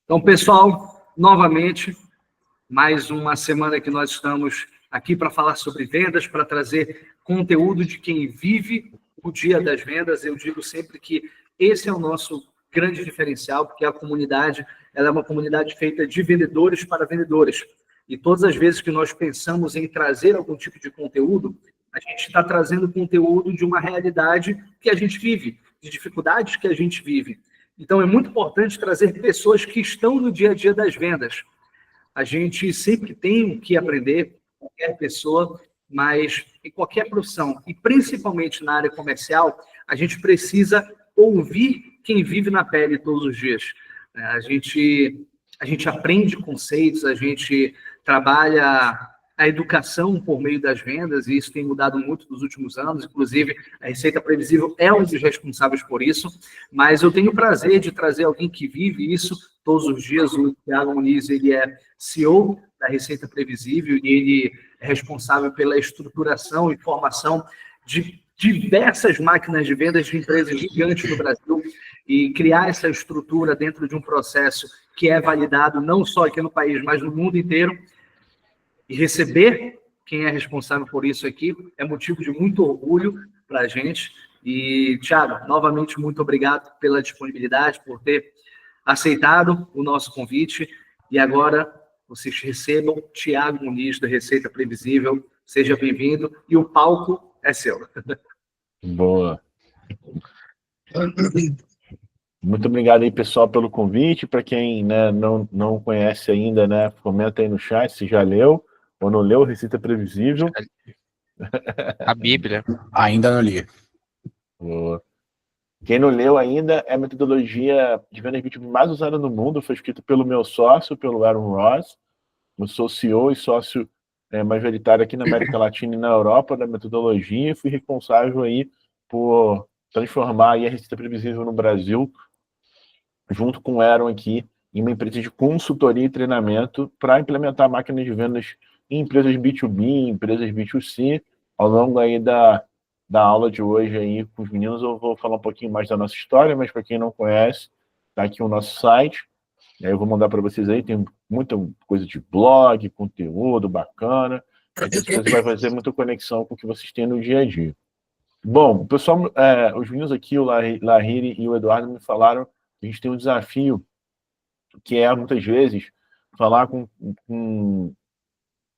Então, pessoal, novamente, mais uma semana que nós estamos aqui para falar sobre vendas, para trazer conteúdo de quem vive o dia das vendas. Eu digo sempre que esse é o nosso grande diferencial, porque a comunidade ela é uma comunidade feita de vendedores para vendedores. E todas as vezes que nós pensamos em trazer algum tipo de conteúdo, a gente está trazendo conteúdo de uma realidade que a gente vive, de dificuldades que a gente vive. Então, é muito importante trazer pessoas que estão no dia a dia das vendas. A gente sempre tem que aprender, qualquer pessoa, mas em qualquer profissão, e principalmente na área comercial, a gente precisa ouvir quem vive na pele todos os dias. A gente aprende conceitos, a gente trabalha a educação por meio das vendas, e isso tem mudado muito nos últimos anos, inclusive a Receita Previsível é um dos responsáveis por isso, mas eu tenho o prazer de trazer alguém que vive isso todos os dias. O Thiago Muniz, ele é CEO da Receita Previsível e ele é responsável pela estruturação e formação de diversas máquinas de vendas de empresas gigantes no Brasil, e criar essa estrutura dentro de um processo que é validado não só aqui no país, mas no mundo inteiro. E receber quem é responsável por isso aqui é motivo de muito orgulho para a gente. E, Thiago, novamente, muito obrigado pela disponibilidade, por ter aceitado o nosso convite. E agora, vocês recebam Thiago Muniz, da Receita Previsível. Seja bem-vindo e o palco é seu. Boa. Muito obrigado aí, pessoal, pelo convite. Para quem, né, não conhece ainda, né, comenta aí no chat se já leu ou não leu Receita Previsível. A Bíblia. Ainda não li. Boa. Quem não leu ainda, é a metodologia de vendas B2B mais usada no mundo. Foi escrito pelo meu sócio, pelo Aaron Ross. Eu sou CEO e sócio majoritário aqui na América Latina e na Europa da metodologia, e fui responsável aí por transformar aí a Receita Previsível no Brasil, junto com o Aaron aqui, em uma empresa de consultoria e treinamento para implementar máquinas de vendas em empresas B2B, em empresas B2C. Ao longo aí da aula de hoje aí com os meninos, eu vou falar um pouquinho mais da nossa história, mas para quem não conhece, tá aqui o nosso site. Aí eu vou mandar para vocês aí, tem muita coisa de blog, conteúdo bacana. Você vai fazer muita conexão com o que vocês têm no dia a dia. Bom, o pessoal, os meninos aqui, o Lahiri e o Eduardo, me falaram que a gente tem um desafio, que é, muitas vezes, falar com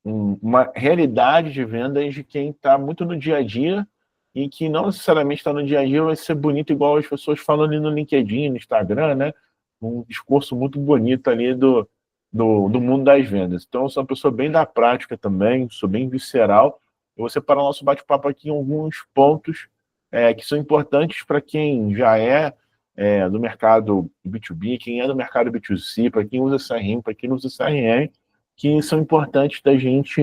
uma realidade de vendas de quem está muito no dia a dia e que não necessariamente está no dia a dia vai ser bonito igual as pessoas falam ali no LinkedIn, no Instagram, né? Um discurso muito bonito ali do mundo das vendas. Então, eu sou uma pessoa bem da prática também, sou bem visceral. Eu vou separar o nosso bate-papo aqui em alguns pontos que são importantes para quem já é do mercado B2B, quem é do mercado B2C, para quem usa CRM, para quem não usa CRM, que são importantes da gente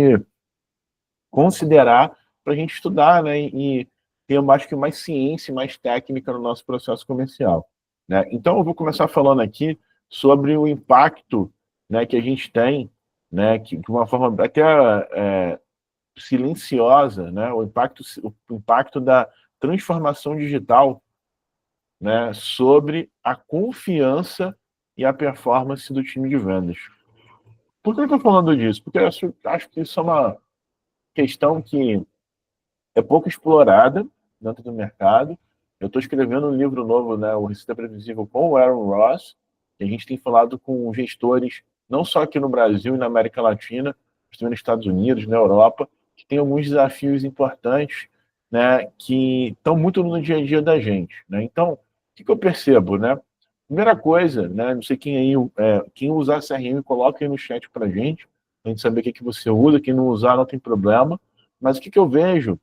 considerar para a gente estudar, né, e ter, eu acho que, mais ciência e mais técnica no nosso processo comercial, né? Então, eu vou começar falando aqui sobre o impacto, né, que a gente tem, né, que de uma forma até silenciosa, né, o impacto da transformação digital, né, sobre a confiança e a performance do time de vendas. Por que eu estou falando disso? Porque eu acho que isso é uma questão que é pouco explorada dentro do mercado. Eu estou escrevendo um livro novo, né, o Receita Previsível, com o Aaron Ross, e a gente tem falado com gestores, não só aqui no Brasil e na América Latina, mas também nos Estados Unidos, na Europa, que tem alguns desafios importantes, né, que estão muito no dia a dia da gente, né? Então, o que eu percebo, né? Primeira coisa, né, não sei quem aí, quem usar CRM, coloca aí no chat para a gente saber o que você usa. Quem não usar não tem problema, mas o que eu vejo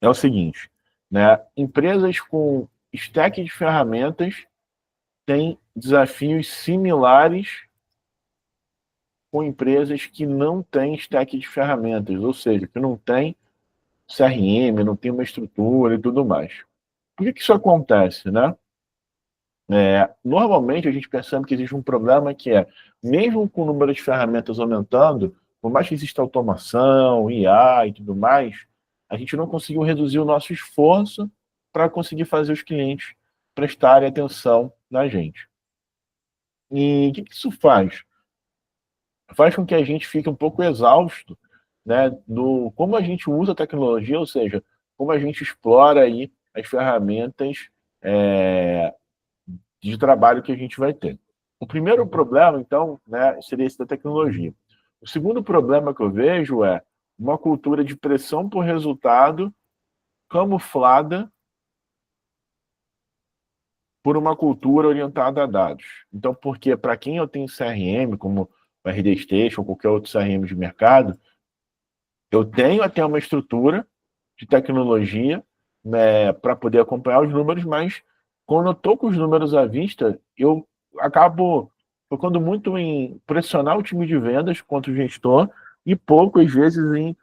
é o seguinte, né, empresas com stack de ferramentas têm desafios similares com empresas que não têm stack de ferramentas, ou seja, que não tem CRM, não tem uma estrutura e tudo mais. Por que isso acontece, né? Normalmente a gente percebe que existe um problema que é, mesmo com o número de ferramentas aumentando, por mais que exista automação, IA e tudo mais, a gente não conseguiu reduzir o nosso esforço para conseguir fazer os clientes prestarem atenção na gente. E o que isso faz? Faz com que a gente fique um pouco exausto, né, do como a gente usa a tecnologia, ou seja, como a gente explora aí as ferramentas é, de trabalho que a gente vai ter. O primeiro problema, então, né, seria esse da tecnologia. O segundo problema que eu vejo é uma cultura de pressão por resultado camuflada por uma cultura orientada a dados. Então, porque para quem eu tenho CRM, como o RD Station ou qualquer outro CRM de mercado, eu tenho até uma estrutura de tecnologia, né, para poder acompanhar os números, mas quando eu estou com os números à vista, eu acabo focando muito em pressionar o time de vendas quanto gestor e pouco, às vezes, em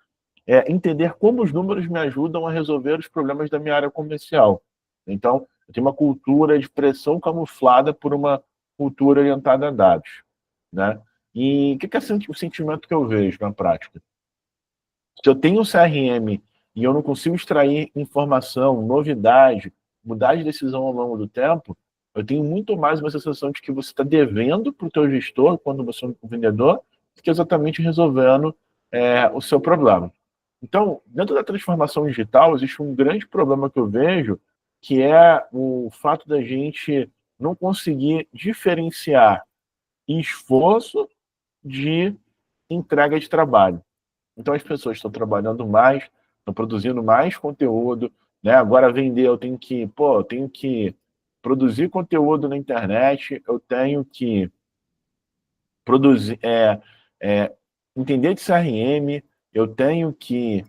entender como os números me ajudam a resolver os problemas da minha área comercial. Então, eu tenho uma cultura de pressão camuflada por uma cultura orientada a dados, né? E o que é o sentimento que eu vejo na prática? Se eu tenho um CRM e eu não consigo extrair informação, novidade, mudar de decisão ao longo do tempo, eu tenho muito mais uma sensação de que você está devendo para o teu gestor, quando você é um vendedor, do que exatamente resolvendo o seu problema. Então, dentro da transformação digital, existe um grande problema que eu vejo, que é o fato da gente não conseguir diferenciar esforço de entrega de trabalho. Então, as pessoas estão trabalhando mais, estão produzindo mais conteúdo, né? Agora, vender, eu tenho que produzir conteúdo na internet, eu tenho que produzir, entender de CRM, eu tenho que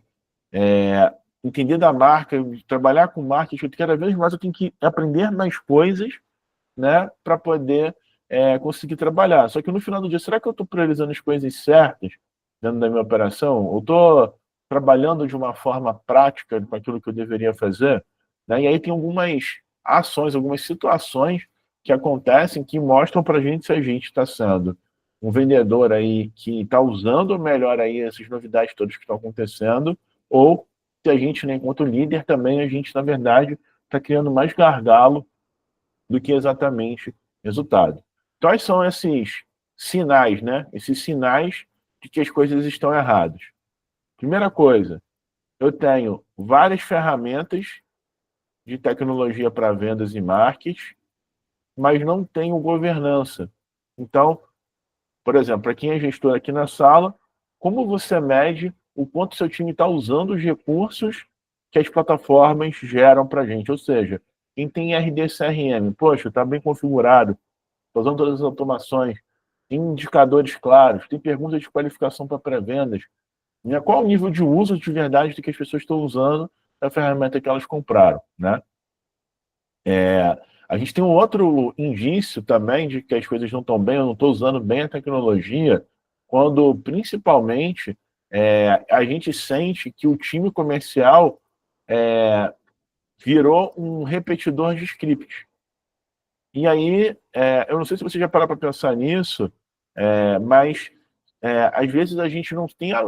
entender da marca, trabalhar com marketing, cada vez mais eu tenho que aprender mais coisas, né, para poder conseguir trabalhar. Só que no final do dia, será que eu estou priorizando as coisas certas dentro da minha operação? Ou estou trabalhando de uma forma prática com aquilo que eu deveria fazer? Né? E aí tem algumas ações, algumas situações que acontecem que mostram para a gente se a gente está sendo um vendedor aí que está usando melhor aí essas novidades todas que estão acontecendo, ou se a gente, né, enquanto líder também, a gente, na verdade, está criando mais gargalo do que exatamente resultado. Quais são esses sinais, né? Esses sinais de que as coisas estão erradas. Primeira coisa, eu tenho várias ferramentas de tecnologia para vendas e marketing, mas não tenho governança. Então, por exemplo, para quem é gestor aqui na sala, como você mede o quanto seu time está usando os recursos que as plataformas geram para a gente? Ou seja, quem tem RD CRM, poxa, está bem configurado, está usando todas as automações, tem indicadores claros, tem perguntas de qualificação para pré-vendas. Qual o nível de uso de verdade do que as pessoas estão usando da ferramenta que elas compraram, né? A gente tem um outro indício também de que as coisas não estão bem, eu não estou usando bem a tecnologia, quando, principalmente, a gente sente que o time comercial virou um repetidor de script. E aí, eu não sei se você já parou para pensar nisso, mas às vezes a gente não tem a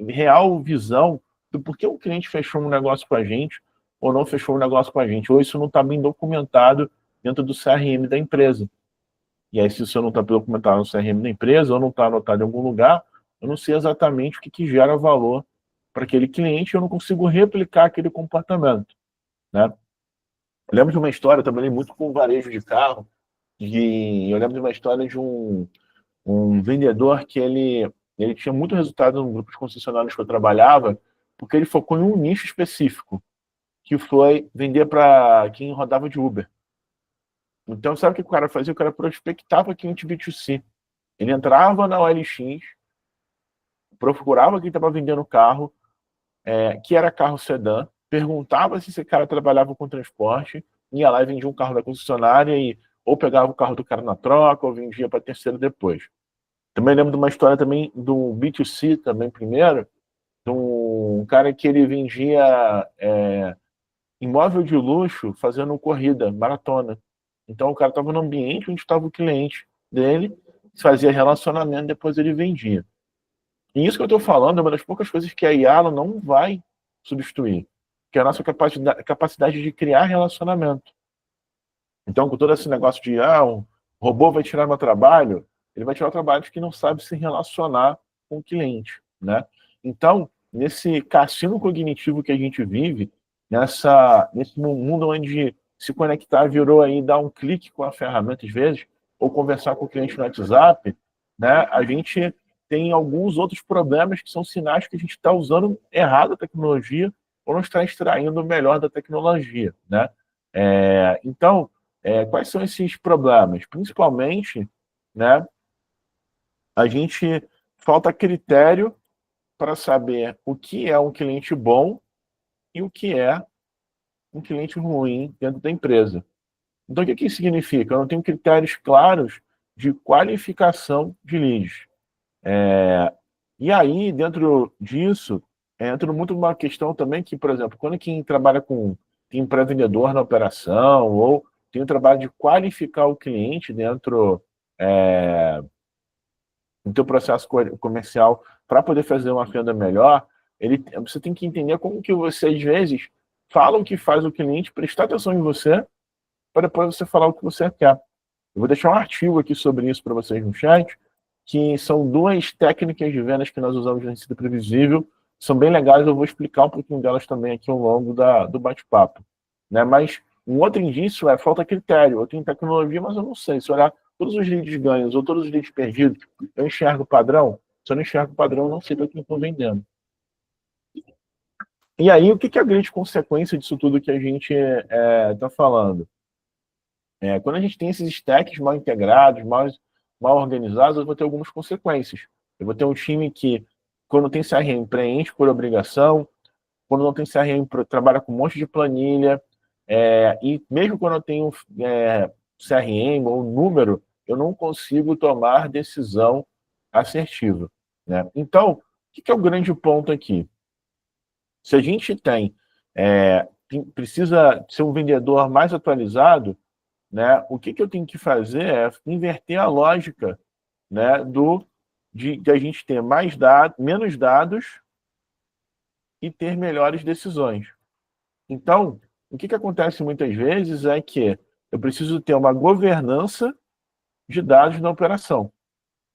real visão do porquê o cliente fechou um negócio com a gente ou não fechou um negócio com a gente, ou isso não está bem documentado dentro do CRM da empresa. E aí, se isso não está documentado no CRM da empresa ou não está anotado em algum lugar, eu não sei exatamente o que gera valor para aquele cliente, eu não consigo replicar aquele comportamento, né? Eu lembro de uma história, eu trabalhei muito com varejo de carro, e eu lembro de uma história de um vendedor que ele tinha muito resultado no grupo de concessionários que eu trabalhava, porque ele focou em um nicho específico, que foi vender para quem rodava de Uber. Então, sabe o que o cara fazia? O cara prospectava cliente B2C. Ele entrava na OLX, procurava quem estava vendendo carro, que era carro sedã, perguntava se esse cara trabalhava com transporte, ia lá e vendia um carro da concessionária e ou pegava o carro do cara na troca ou vendia para terceiro depois. Também lembro de uma história também do B2C também primeiro, de um cara que ele vendia imóvel de luxo fazendo corrida, maratona. Então o cara estava no ambiente onde estava o cliente dele, fazia relacionamento, depois ele vendia. E isso que eu estou falando é uma das poucas coisas que a IA não vai substituir, que é a nossa capacidade de criar relacionamento. Então, com todo esse negócio de um robô vai tirar meu trabalho, ele vai tirar o trabalho de quem não sabe se relacionar com o cliente, né? Então, nesse cassino cognitivo que a gente vive, nesse mundo onde se conectar virou aí dar um clique com a ferramenta às vezes, ou conversar com o cliente no WhatsApp, né? A gente tem alguns outros problemas que são sinais que a gente está usando errado a tecnologia ou não está extraindo o melhor da tecnologia, né? Então, quais são esses problemas? Principalmente, né, a gente falta critério para saber o que é um cliente bom e o que é um cliente ruim dentro da empresa. Então, o que isso significa? Eu não tenho critérios claros de qualificação de leads. E aí, dentro disso, entra muito uma questão também que, por exemplo, quando quem trabalha tem um pré-vendedor na operação ou tem o trabalho de qualificar o cliente dentro do teu processo comercial para poder fazer uma venda melhor, você tem que entender como que você, às vezes, fala o que faz o cliente prestar atenção em você para depois você falar o que você quer. Eu vou deixar um artigo aqui sobre isso para vocês no chat, que são 2 técnicas de vendas que nós usamos na Receita Previsível, são bem legais, eu vou explicar um pouquinho delas também aqui ao longo do bate-papo. Né? Mas um outro indício falta critério. Eu tenho tecnologia, mas eu não sei. Se olhar todos os leads ganhos ou todos os leads perdidos, eu enxergo o padrão. Se eu não enxergo o padrão, eu não sei para quem estou vendendo. E aí, o que é a grande consequência disso tudo que a gente está falando? Quando a gente tem esses stacks mal integrados, mal organizados, eu vou ter algumas consequências. Eu vou ter um time que, quando tem CRM, preenche por obrigação, quando não tem CRM, trabalha com um monte de planilha, e mesmo quando eu tenho CRM ou número, eu não consigo tomar decisão assertiva. Né? Então, o que é o grande ponto aqui? Se a gente precisa ser um vendedor mais atualizado, né, o que eu tenho que fazer é inverter a lógica, né, de a gente ter menos dados e ter melhores decisões. Então, o que acontece muitas vezes é que eu preciso ter uma governança de dados na operação.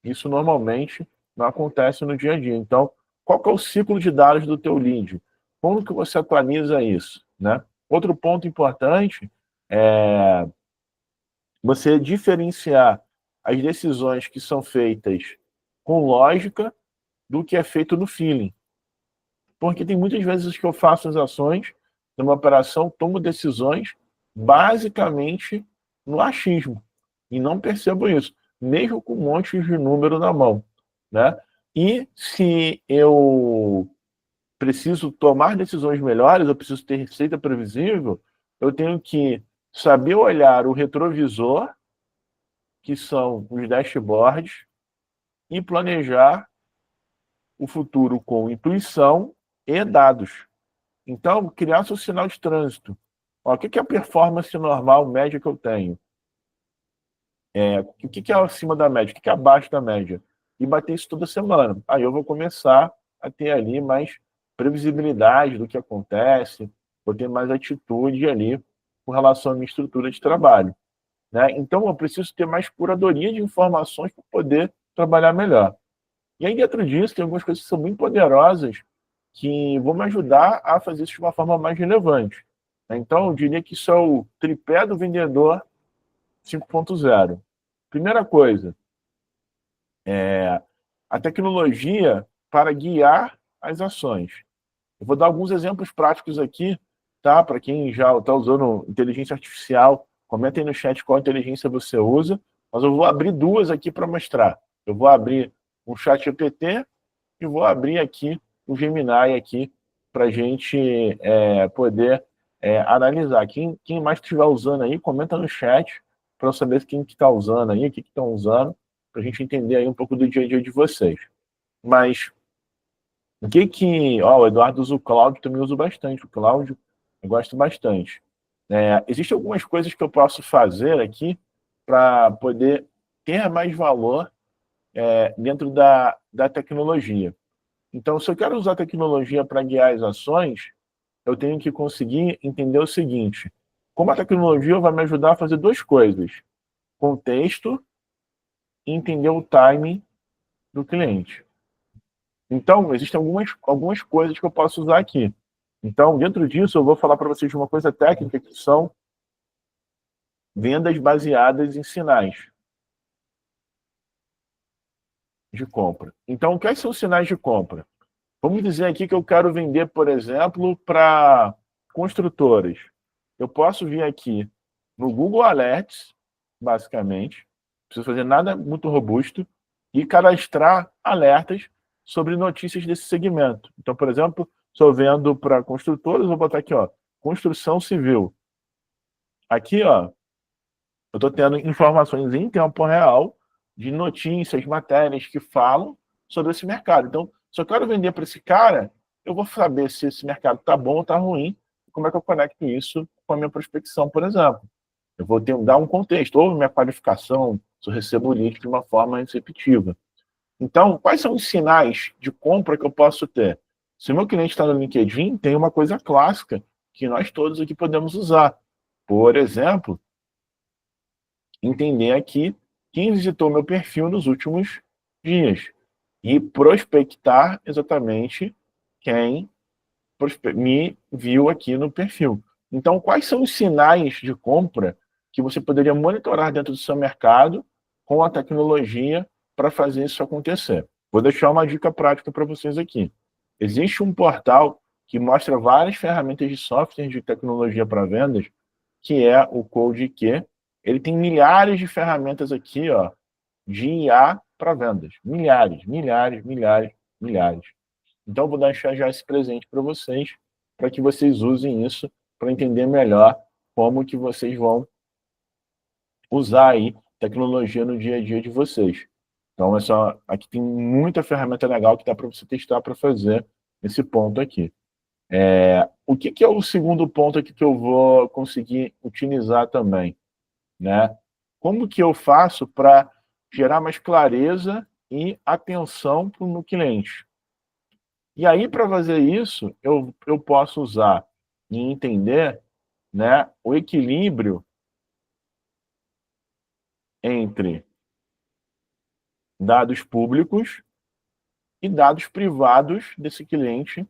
Isso normalmente não acontece no dia a dia. Então, qual que é o ciclo de dados do teu lead? Como que você atualiza isso? Né? Outro ponto importante é você diferenciar as decisões que são feitas com lógica do que é feito no feeling. Porque tem muitas vezes que eu faço as ações numa operação, tomo decisões basicamente no achismo. E não percebo isso, mesmo com um monte de número na mão. Né? E se eu preciso tomar decisões melhores, eu preciso ter receita previsível, eu tenho que saber olhar o retrovisor, que são os dashboards, e planejar o futuro com intuição e dados. Então, criar seu sinal de trânsito. O que é a performance normal, média que eu tenho? O que é acima da média? O que é abaixo da média? E bater isso toda semana. Aí eu vou começar a ter ali mais previsibilidade do que acontece, vou ter mais atitude ali com relação à minha estrutura de trabalho. Né? Então, eu preciso ter mais curadoria de informações para poder trabalhar melhor. E aí, dentro disso, tem algumas coisas que são muito poderosas que vão me ajudar a fazer isso de uma forma mais relevante. Então, eu diria que isso é o tripé do vendedor 5.0. Primeira coisa, a tecnologia para guiar as ações. Eu vou dar alguns exemplos práticos aqui, tá? Para quem já está usando inteligência artificial, comenta aí no chat qual inteligência você usa, mas eu vou abrir 2 aqui para mostrar. Eu vou abrir um ChatGPT e vou abrir aqui o Gemini aqui para a gente poder analisar. Quem mais estiver usando aí, comenta no chat para eu saber quem que está usando aí, o que estão usando, para a gente entender aí um pouco do dia a dia de vocês. Mas o Eduardo usa o Cláudio, também uso bastante. O Cláudio eu gosto bastante. Existem algumas coisas que eu posso fazer aqui para poder ter mais valor dentro da tecnologia. Então, se eu quero usar a tecnologia para guiar as ações, eu tenho que conseguir entender o seguinte: como a tecnologia vai me ajudar a fazer 2 coisas. contexto e entender o timing do cliente. Então, existem algumas coisas que eu posso usar aqui. Então, dentro disso, eu vou falar para vocês de uma coisa técnica, que são vendas baseadas em sinais de compra. Então, quais são os sinais de compra? Vamos dizer aqui que eu quero vender, por exemplo, para construtoras. Eu posso vir aqui no Google Alerts, basicamente, não preciso fazer nada muito robusto, e cadastrar alertas sobre notícias desse segmento. Então, por exemplo, se eu vendo para construtoras, vou botar aqui, ó, construção civil. Aqui, ó, eu estou tendo informações em tempo real de notícias, matérias que falam sobre esse mercado. Então, se eu quero vender para esse cara, eu vou saber se esse mercado está bom ou está ruim, e como é que eu conecto isso com a minha prospecção, por exemplo. Eu vou dar um contexto, ou minha qualificação, se eu recebo o lead de uma forma receptiva. Então, quais são os sinais de compra que eu posso ter? Se o meu cliente está no LinkedIn, tem uma coisa clássica que nós todos aqui podemos usar. Por exemplo, entender aqui quem visitou meu perfil nos últimos dias e prospectar exatamente quem me viu aqui no perfil. Então, quais são os sinais de compra que você poderia monitorar dentro do seu mercado com a tecnologia para fazer isso acontecer? Vou deixar uma dica prática para vocês aqui. Existe um portal que mostra várias ferramentas de software de tecnologia para vendas, que é o CodeQ. Ele tem milhares de ferramentas aqui, ó, de IA para vendas. Milhares, milhares, milhares, milhares. Então, eu vou deixar já esse presente para vocês, para que vocês usem isso para entender melhor como que vocês vão usar aí tecnologia no dia a dia de vocês. Então, aqui tem muita ferramenta legal que dá para você testar para fazer esse ponto aqui. O que é o segundo ponto aqui que eu vou conseguir utilizar também? Né? Como que eu faço para gerar mais clareza e atenção para o meu cliente? E aí, para fazer isso, eu posso usar e entender, né, o equilíbrio entre dados públicos e dados privados desse cliente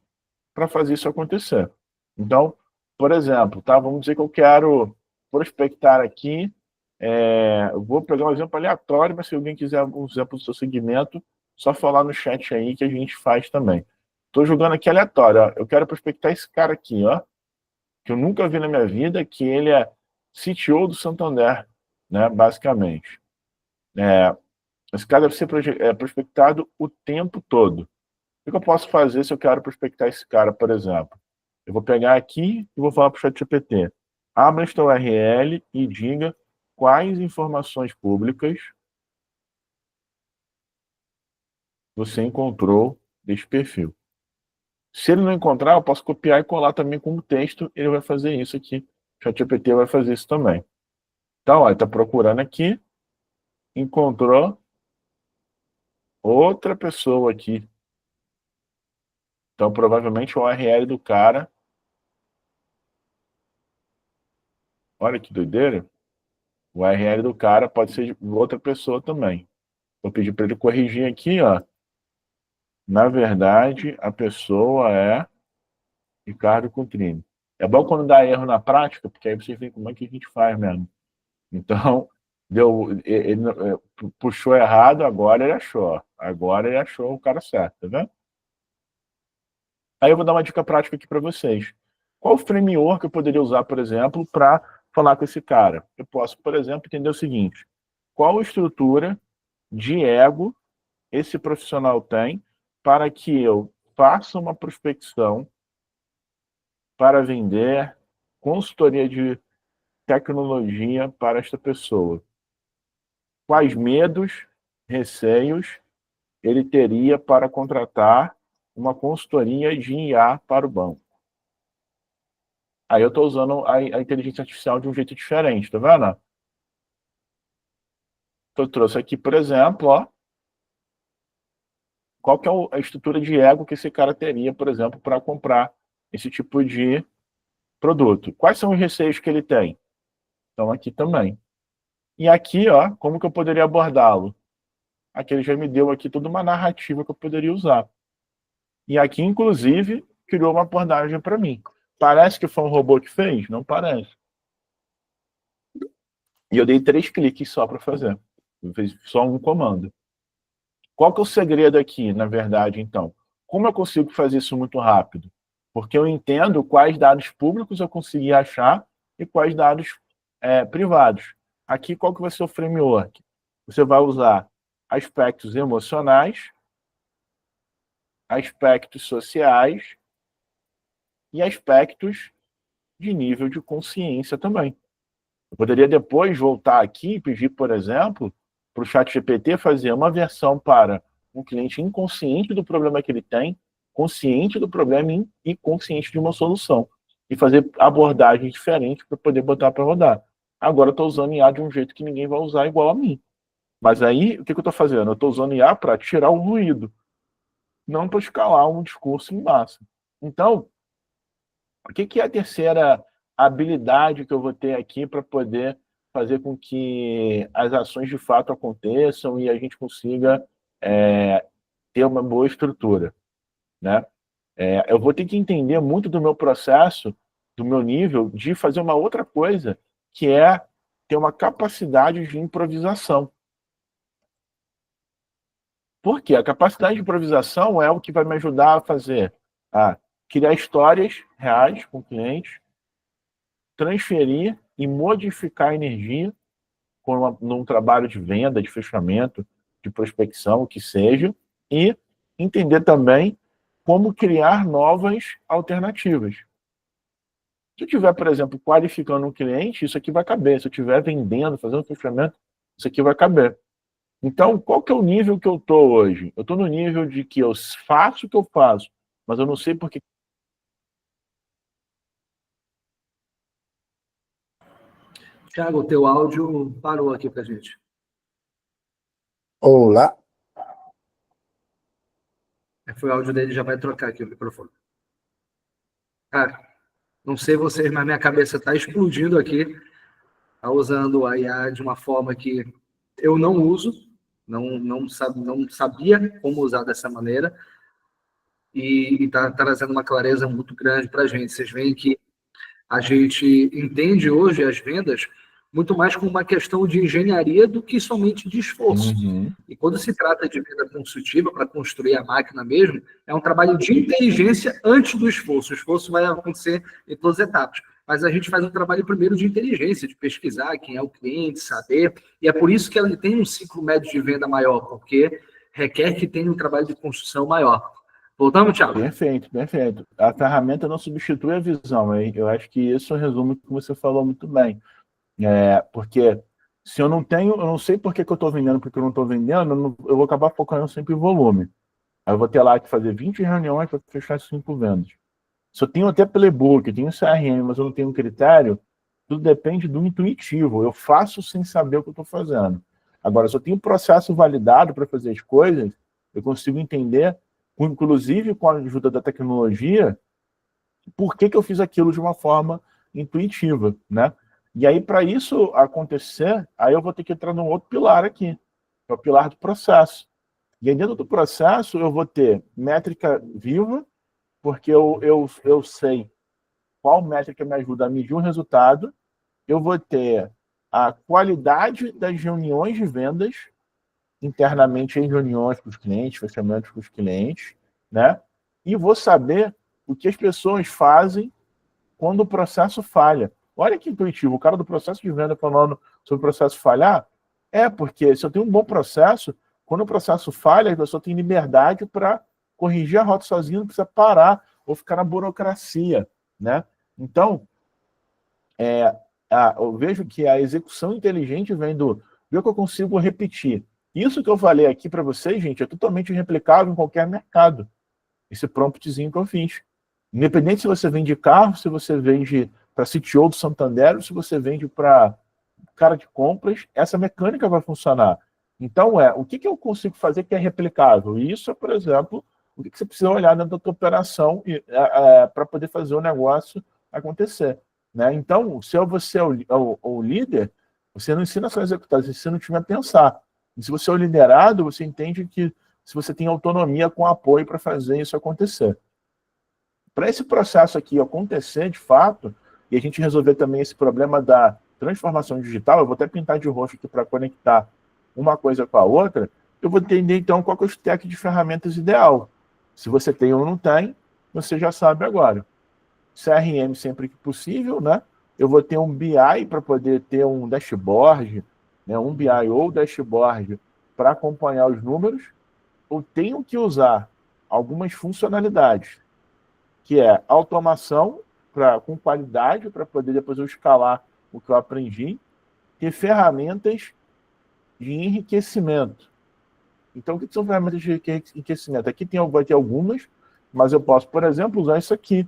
para fazer isso acontecer. Então, por exemplo, tá, vamos dizer que eu quero prospectar aqui, eu vou pegar um exemplo aleatório, mas se alguém quiser um exemplo do seu segmento, só falar no chat aí que a gente faz também. Estou jogando aqui aleatório, ó. Eu quero prospectar esse cara aqui, ó, que eu nunca vi na minha vida, que ele é CTO do Santander, né, basicamente. Esse cara deve ser prospectado o tempo todo. O que eu posso fazer se eu quero prospectar esse cara, por exemplo? Eu vou pegar aqui e vou falar para o ChatGPT. Abra esta URL e diga quais informações públicas você encontrou desse perfil. Se ele não encontrar, eu posso copiar e colar também como texto, ele vai fazer isso aqui. O ChatGPT vai fazer isso também. Então, ele está procurando aqui, encontrou outra pessoa aqui. Então, provavelmente o URL do cara... Olha que doideira. O URL do cara pode ser de outra pessoa também. Vou pedir para ele corrigir aqui, ó. Na verdade, a pessoa é Ricardo Contrini. É bom quando dá erro na prática, porque aí vocês veem como é que a gente faz mesmo. Então, ele puxou errado, agora ele achou. Agora ele achou o cara certo, tá vendo? Aí eu vou dar uma dica prática aqui para vocês. Qual framework eu poderia usar, por exemplo, para falar com esse cara? Eu posso, por exemplo, entender o seguinte: qual estrutura de ego esse profissional tem para que eu faça uma prospecção para vender consultoria de tecnologia para esta pessoa? Quais medos, receios ele teria para contratar uma consultoria de IA para o banco? Aí eu estou usando a inteligência artificial de um jeito diferente, tá vendo? Então, eu trouxe aqui, por exemplo, ó, qual que é a estrutura de ego que esse cara teria, por exemplo, para comprar esse tipo de produto. Quais são os receios que ele tem? Então, aqui também. E aqui, ó, como que eu poderia abordá-lo? Aqui ele já me deu aqui toda uma narrativa que eu poderia usar. E aqui, inclusive, criou uma abordagem para mim. Parece que foi um robô que fez? Não parece. E eu dei 3 cliques só para fazer. Eu fiz só um comando. Qual que é o segredo aqui, na verdade, então? Como eu consigo fazer isso muito rápido? Porque eu entendo quais dados públicos eu consegui achar e quais dados privados. Aqui, qual que vai ser o framework? Você vai usar aspectos emocionais, aspectos sociais e aspectos de nível de consciência também. Eu poderia depois voltar aqui e pedir, por exemplo, para o ChatGPT fazer uma versão para um cliente inconsciente do problema que ele tem, consciente do problema e consciente de uma solução. E fazer abordagens diferentes para poder botar para rodar. Agora eu estou usando IA de um jeito que ninguém vai usar igual a mim. Mas aí, o que eu estou fazendo? Eu estou usando IA para tirar o ruído, não para escalar um discurso em massa. Então, o que é a terceira habilidade que eu vou ter aqui para poder fazer com que as ações de fato aconteçam e a gente consiga ter uma boa estrutura, né? Eu vou ter que entender muito do meu processo, do meu nível, de fazer uma outra coisa, que é ter uma capacidade de improvisação. Por quê? A capacidade de improvisação é o que vai me ajudar a fazer, a criar histórias reais com clientes, transferir e modificar a energia num trabalho de venda, de fechamento, de prospecção, o que seja, e entender também como criar novas alternativas. Se eu estiver, por exemplo, qualificando um cliente, isso aqui vai caber. Se eu estiver vendendo, fazendo fechamento, isso aqui vai caber. Então, qual que é o nível que eu estou hoje? Eu estou no nível de que eu faço o que eu faço, mas eu não sei por que. Thiago, o teu áudio parou aqui para a gente. Olá. Foi o áudio dele, já vai trocar aqui o microfone. Cara, não sei vocês, mas minha cabeça está explodindo aqui, tá usando a IA de uma forma que eu não uso, não sabia como usar dessa maneira, e está trazendo uma clareza muito grande para a gente. Vocês veem que a gente entende hoje as vendas muito mais como uma questão de engenharia do que somente de esforço. Uhum. E quando se trata de venda consultiva, para construir a máquina mesmo, é um trabalho de inteligência antes do esforço. O esforço vai acontecer em todas as etapas. Mas a gente faz um trabalho primeiro de inteligência, de pesquisar quem é o cliente, saber. E é por isso que ela tem um ciclo médio de venda maior, porque requer que tenha um trabalho de construção maior. Voltamos, Thiago? Perfeito, perfeito. A ferramenta não substitui a visão, hein? Eu acho que isso resume o que você falou muito bem. Porque se eu não tenho, eu não sei por que eu estou vendendo, porque eu não estou vendendo, eu vou acabar focando sempre em volume. Aí eu vou ter lá que fazer 20 reuniões para fechar 5 vendas. Se eu tenho até playbook, tenho CRM, mas eu não tenho critério, tudo depende do intuitivo. Eu faço sem saber o que eu estou fazendo. Agora, se eu tenho processo validado para fazer as coisas, eu consigo entender, inclusive com a ajuda da tecnologia, por que eu fiz aquilo de uma forma intuitiva, né? E aí, para isso acontecer, aí eu vou ter que entrar num outro pilar aqui, que é o pilar do processo. E aí, dentro do processo, eu vou ter métrica viva, porque eu sei qual métrica me ajuda a medir um resultado. Eu vou ter a qualidade das reuniões de vendas, internamente em reuniões com os clientes, fechamentos com os clientes, né? E vou saber o que as pessoas fazem quando o processo falha. Olha que intuitivo, o cara do processo de venda falando sobre o processo falhar, porque se eu tenho um bom processo, quando o processo falha, a pessoa tem liberdade para corrigir a rota sozinha, não precisa parar ou ficar na burocracia, né? Então, eu vejo que a execução inteligente vem do ver que eu consigo repetir. Isso que eu falei aqui para vocês, gente, é totalmente replicável em qualquer mercado. Esse promptzinho que eu fiz. Independente se você vende carro, se você vende para CTO do Santander, se você vende para cara de compras, essa mecânica vai funcionar. Então, o que eu consigo fazer que é replicável? Isso é, por exemplo, o que você precisa olhar dentro da tua operação para poder fazer o negócio acontecer, né? Então, se você é o líder, Você não ensina só a executar, você ensina o time a pensar. E se você é o liderado, você entende que se você tem autonomia com apoio para fazer isso acontecer. Para esse processo aqui acontecer de fato, e a gente resolver também esse problema da transformação digital, eu vou até pintar de roxo aqui para conectar uma coisa com a outra, eu vou entender então qual que é o stack de ferramentas ideal. Se você tem ou não tem, você já sabe agora. CRM sempre que possível, né? Eu vou ter um BI para poder ter um dashboard, né? Um BI ou dashboard para acompanhar os números. Eu tenho que usar algumas funcionalidades, que é automação com qualidade, para poder depois eu escalar o que eu aprendi, e ferramentas de enriquecimento. Então, o que são ferramentas de enriquecimento? Aqui vai ter algumas, mas eu posso, por exemplo, usar isso aqui,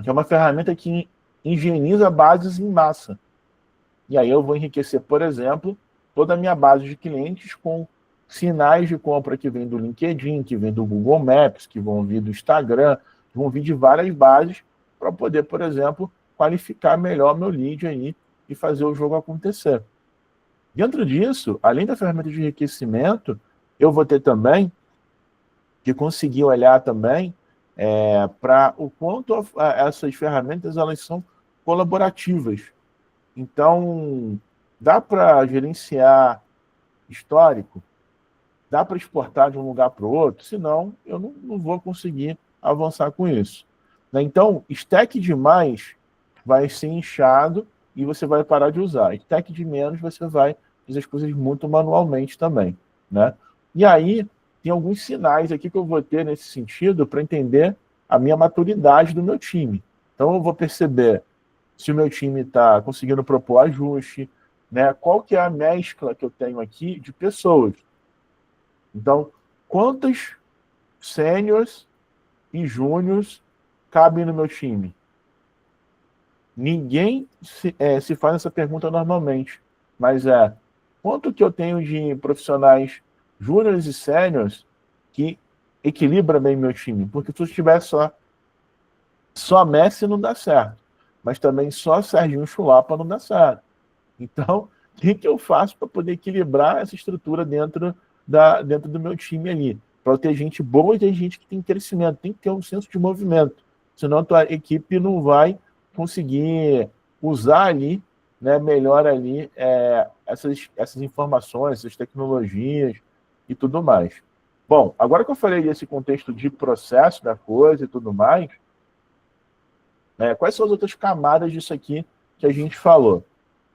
que é uma ferramenta que higieniza bases em massa. E aí eu vou enriquecer, por exemplo, toda a minha base de clientes com sinais de compra que vem do LinkedIn, que vem do Google Maps, que vão vir do Instagram, que vão vir de várias bases para poder, por exemplo, qualificar melhor meu lead aí e fazer o jogo acontecer. Dentro disso, além da ferramenta de enriquecimento, eu vou ter também que conseguir olhar também para o quanto essas ferramentas elas são colaborativas. Então, dá para gerenciar histórico, dá para exportar de um lugar para o outro, senão eu não vou conseguir avançar com isso. Então, stack de mais vai ser inchado e você vai parar de usar. Stack de menos, você vai fazer as coisas muito manualmente também, né? E aí, tem alguns sinais aqui que eu vou ter nesse sentido para entender a minha maturidade do meu time. Então, eu vou perceber se o meu time está conseguindo propor ajuste, né? Qual que é a mescla que eu tenho aqui de pessoas. Então, quantos sêniors e júniors cabem no meu time? Ninguém se faz essa pergunta normalmente, mas quanto que eu tenho de profissionais júniores e sêniors que equilibra bem meu time? Porque se eu tiver só Messi não dá certo, mas também só Serginho Chulapa não dá certo. Então, o que eu faço para poder equilibrar essa estrutura dentro do meu time ali? Para eu ter gente boa e ter gente que tem crescimento, tem que ter um senso de movimento, senão a tua equipe não vai conseguir usar ali, né, melhor ali essas informações, essas tecnologias e tudo mais. Bom, agora que eu falei desse contexto de processo da coisa e tudo mais, quais são as outras camadas disso aqui que a gente falou?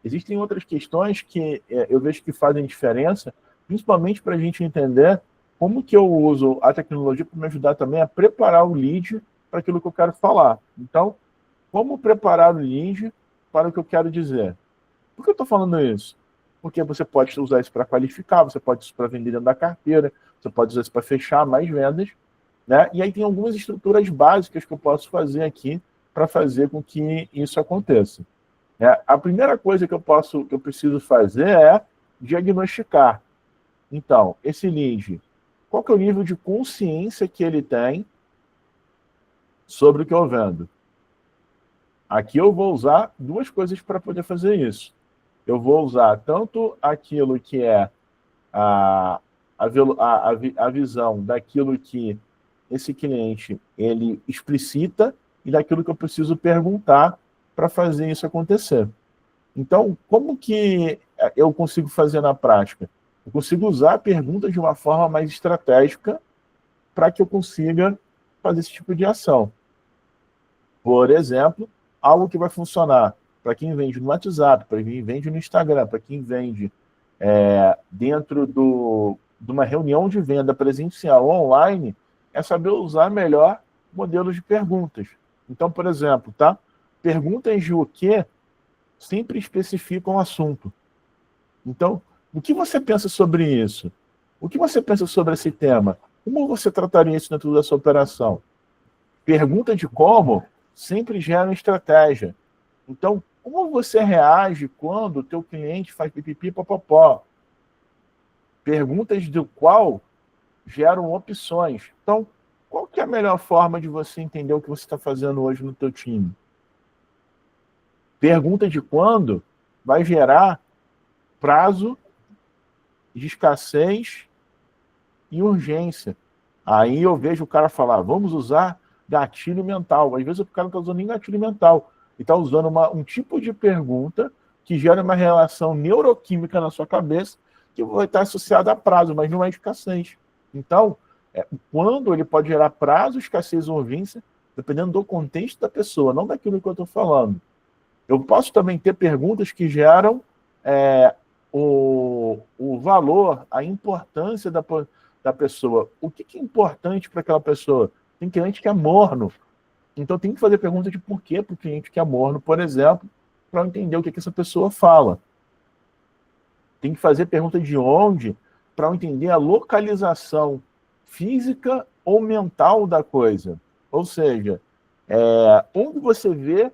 Existem outras questões que eu vejo que fazem diferença, principalmente para a gente entender como que eu uso a tecnologia para me ajudar também a preparar o lead para aquilo que eu quero falar. Então, como preparar o lead para o que eu quero dizer? Por que eu estou falando isso? Porque você pode usar isso para qualificar, você pode usar isso para vender dentro da carteira, você pode usar isso para fechar mais vendas, né? E aí tem algumas estruturas básicas que eu posso fazer aqui para fazer com que isso aconteça. A primeira coisa que eu preciso fazer é diagnosticar. Então, esse lead, qual que é o nível de consciência que ele tem sobre o que eu vendo? Aqui eu vou usar duas coisas para poder fazer isso. Eu vou usar tanto aquilo que é a visão daquilo que esse cliente ele explicita e daquilo que eu preciso perguntar para fazer isso acontecer. Então, como que eu consigo fazer na prática? Eu consigo usar perguntas de uma forma mais estratégica para que eu consiga fazer esse tipo de ação. Por exemplo, algo que vai funcionar para quem vende no WhatsApp, para quem vende no Instagram, para quem vende dentro de uma reunião de venda presencial online, é saber usar melhor modelos de perguntas. Então, por exemplo, perguntas de o que sempre especificam o assunto. Então, o que você pensa sobre isso? O que você pensa sobre esse tema? Como você trataria isso dentro da sua operação? Pergunta de como sempre gera estratégia. Então, como você reage quando o teu cliente faz pipipi popopó? Perguntas do qual geram opções. Então, qual que é a melhor forma de você entender o que você está fazendo hoje no teu time? Pergunta de quando vai gerar prazo de escassez e urgência. Aí eu vejo o cara falar, vamos usar gatilho mental. Às vezes o cara não está usando nem gatilho mental. Ele está usando um tipo de pergunta que gera uma relação neuroquímica na sua cabeça que vai estar associada a prazo, mas não é escassez. Então, quando ele pode gerar prazo, escassez ou urgência, dependendo do contexto da pessoa, não daquilo que eu estou falando. Eu posso também ter perguntas que geram o valor, a importância da pessoa. O que é importante para aquela pessoa? Tem cliente que é morno. Então tem que fazer pergunta de porquê para o cliente que é morno, por exemplo, para eu entender o que essa pessoa fala. Tem que fazer pergunta de onde para eu entender a localização física ou mental da coisa. Ou seja, onde você vê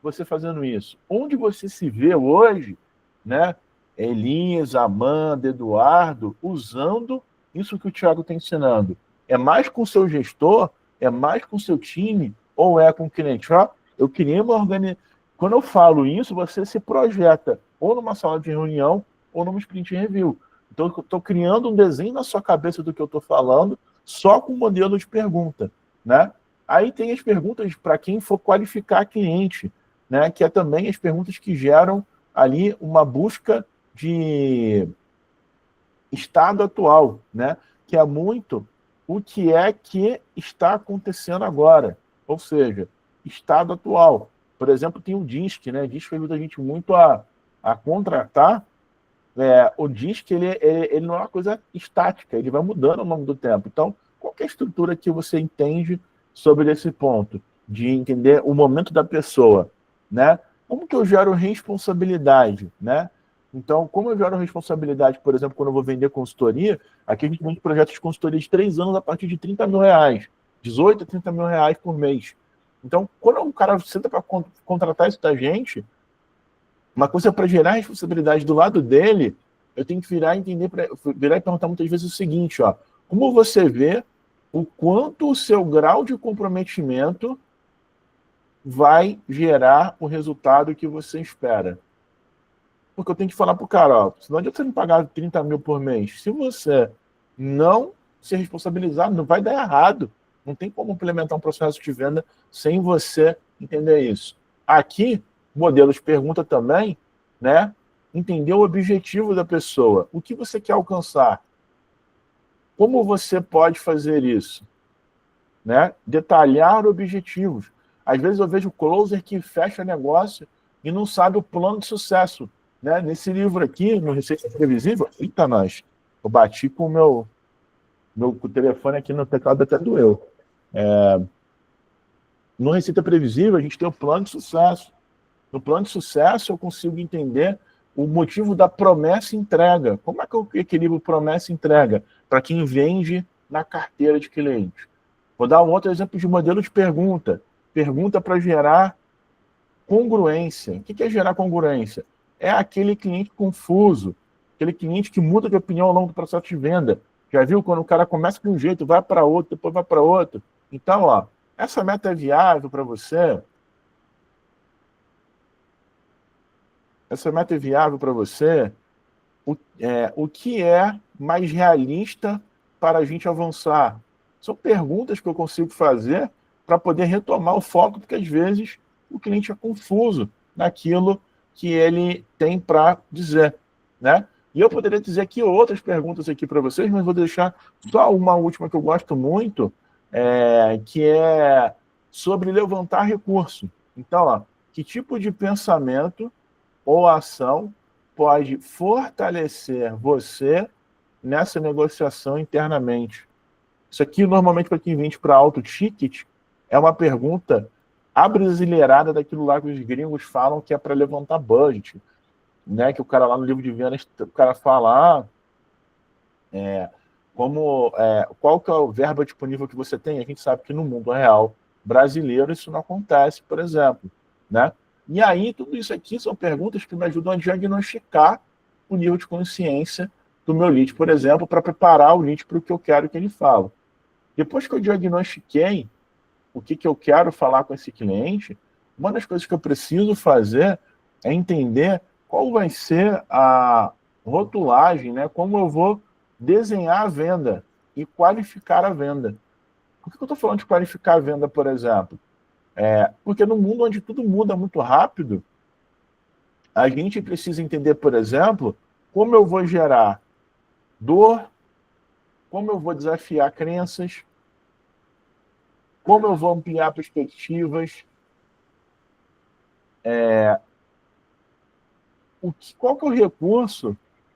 você fazendo isso? Onde você se vê hoje, né? Elisa, Amanda, Eduardo, usando isso que o Thiago está ensinando. É mais com o seu gestor? É mais com o seu time? Ou é com o cliente? Eu queria uma organização. Quando eu falo isso, você se projeta ou numa sala de reunião ou numa sprint review. Então, eu estou criando um desenho na sua cabeça do que eu estou falando, só com modelo de pergunta, né? Aí tem as perguntas para quem for qualificar cliente, né? Que é também as perguntas que geram ali uma busca de estado atual, né? Que é muito o que é que está acontecendo agora, ou seja, estado atual. Por exemplo, tem o DISC, né? O DISC ajuda a gente muito a contratar. O DISC ele não é uma coisa estática, ele vai mudando ao longo do tempo. Então, qual que é a estrutura que você entende sobre esse ponto? De entender o momento da pessoa, né? Como que eu gero responsabilidade, né? Então, como eu gero responsabilidade, por exemplo, quando eu vou vender consultoria, aqui a gente vende projetos de consultoria de 3 anos a partir de R$30 mil, 18 a 30 mil reais por mês. Então, quando o cara senta para contratar isso da gente, uma coisa para gerar responsabilidade do lado dele, eu tenho que virar e perguntar muitas vezes o seguinte, como você vê o quanto o seu grau de comprometimento vai gerar o resultado que você espera? Porque eu tenho que falar para o cara, não adianta você me pagar 30 mil por mês. Se você não se responsabilizar, não vai dar errado. Não tem como implementar um processo de venda sem você entender isso. Aqui, modelos pergunta também, né? Entender o objetivo da pessoa. O que você quer alcançar? Como você pode fazer isso? Né? Detalhar objetivos. Às vezes eu vejo closer que fecha negócio e não sabe o plano de sucesso. Né? Nesse livro aqui, no Receita Previsível, eita, nós, eu bati com o meu telefone aqui no teclado, até doeu. No Receita Previsível, a gente tem o plano de sucesso. No plano de sucesso, eu consigo entender o motivo da promessa e entrega. Como é que eu equilibro promessa e entrega para quem vende na carteira de cliente? Vou dar um outro exemplo de modelo de pergunta. Pergunta para gerar congruência. O que é gerar congruência? É aquele cliente confuso, aquele cliente que muda de opinião ao longo do processo de venda. Já viu quando o cara começa de um jeito, vai para outro, depois vai para outro? Então, essa meta é viável para você? Essa meta é viável para você? O que é mais realista para a gente avançar? São perguntas que eu consigo fazer para poder retomar o foco, porque às vezes o cliente é confuso naquilo que ele tem para dizer, né? E eu poderia dizer aqui outras perguntas aqui para vocês, mas vou deixar só uma última que eu gosto muito, que é sobre levantar recurso. Então, que tipo de pensamento ou ação pode fortalecer você nessa negociação internamente? Isso aqui, normalmente, para quem vende para alto ticket, é uma pergunta abrasileirada daquilo lá que os gringos falam que é para levantar budget, né? Que o cara lá no livro de vendas, o cara fala qual que é o verba disponível que você tem. A gente sabe que no mundo real brasileiro isso não acontece, por exemplo, né? E aí, tudo isso aqui são perguntas que me ajudam a diagnosticar o nível de consciência do meu lead, por exemplo, para preparar o lead para o que eu quero que ele fale. Depois que eu diagnostiquei o que eu quero falar com esse cliente, uma das coisas que eu preciso fazer é entender qual vai ser a rotulagem, né? Como eu vou desenhar a venda e qualificar a venda. Por que eu estou falando de qualificar a venda, por exemplo? Porque no mundo onde tudo muda muito rápido, a gente precisa entender, por exemplo, como eu vou gerar dor, como eu vou desafiar crenças, como eu vou ampliar perspectivas, qual que é o recurso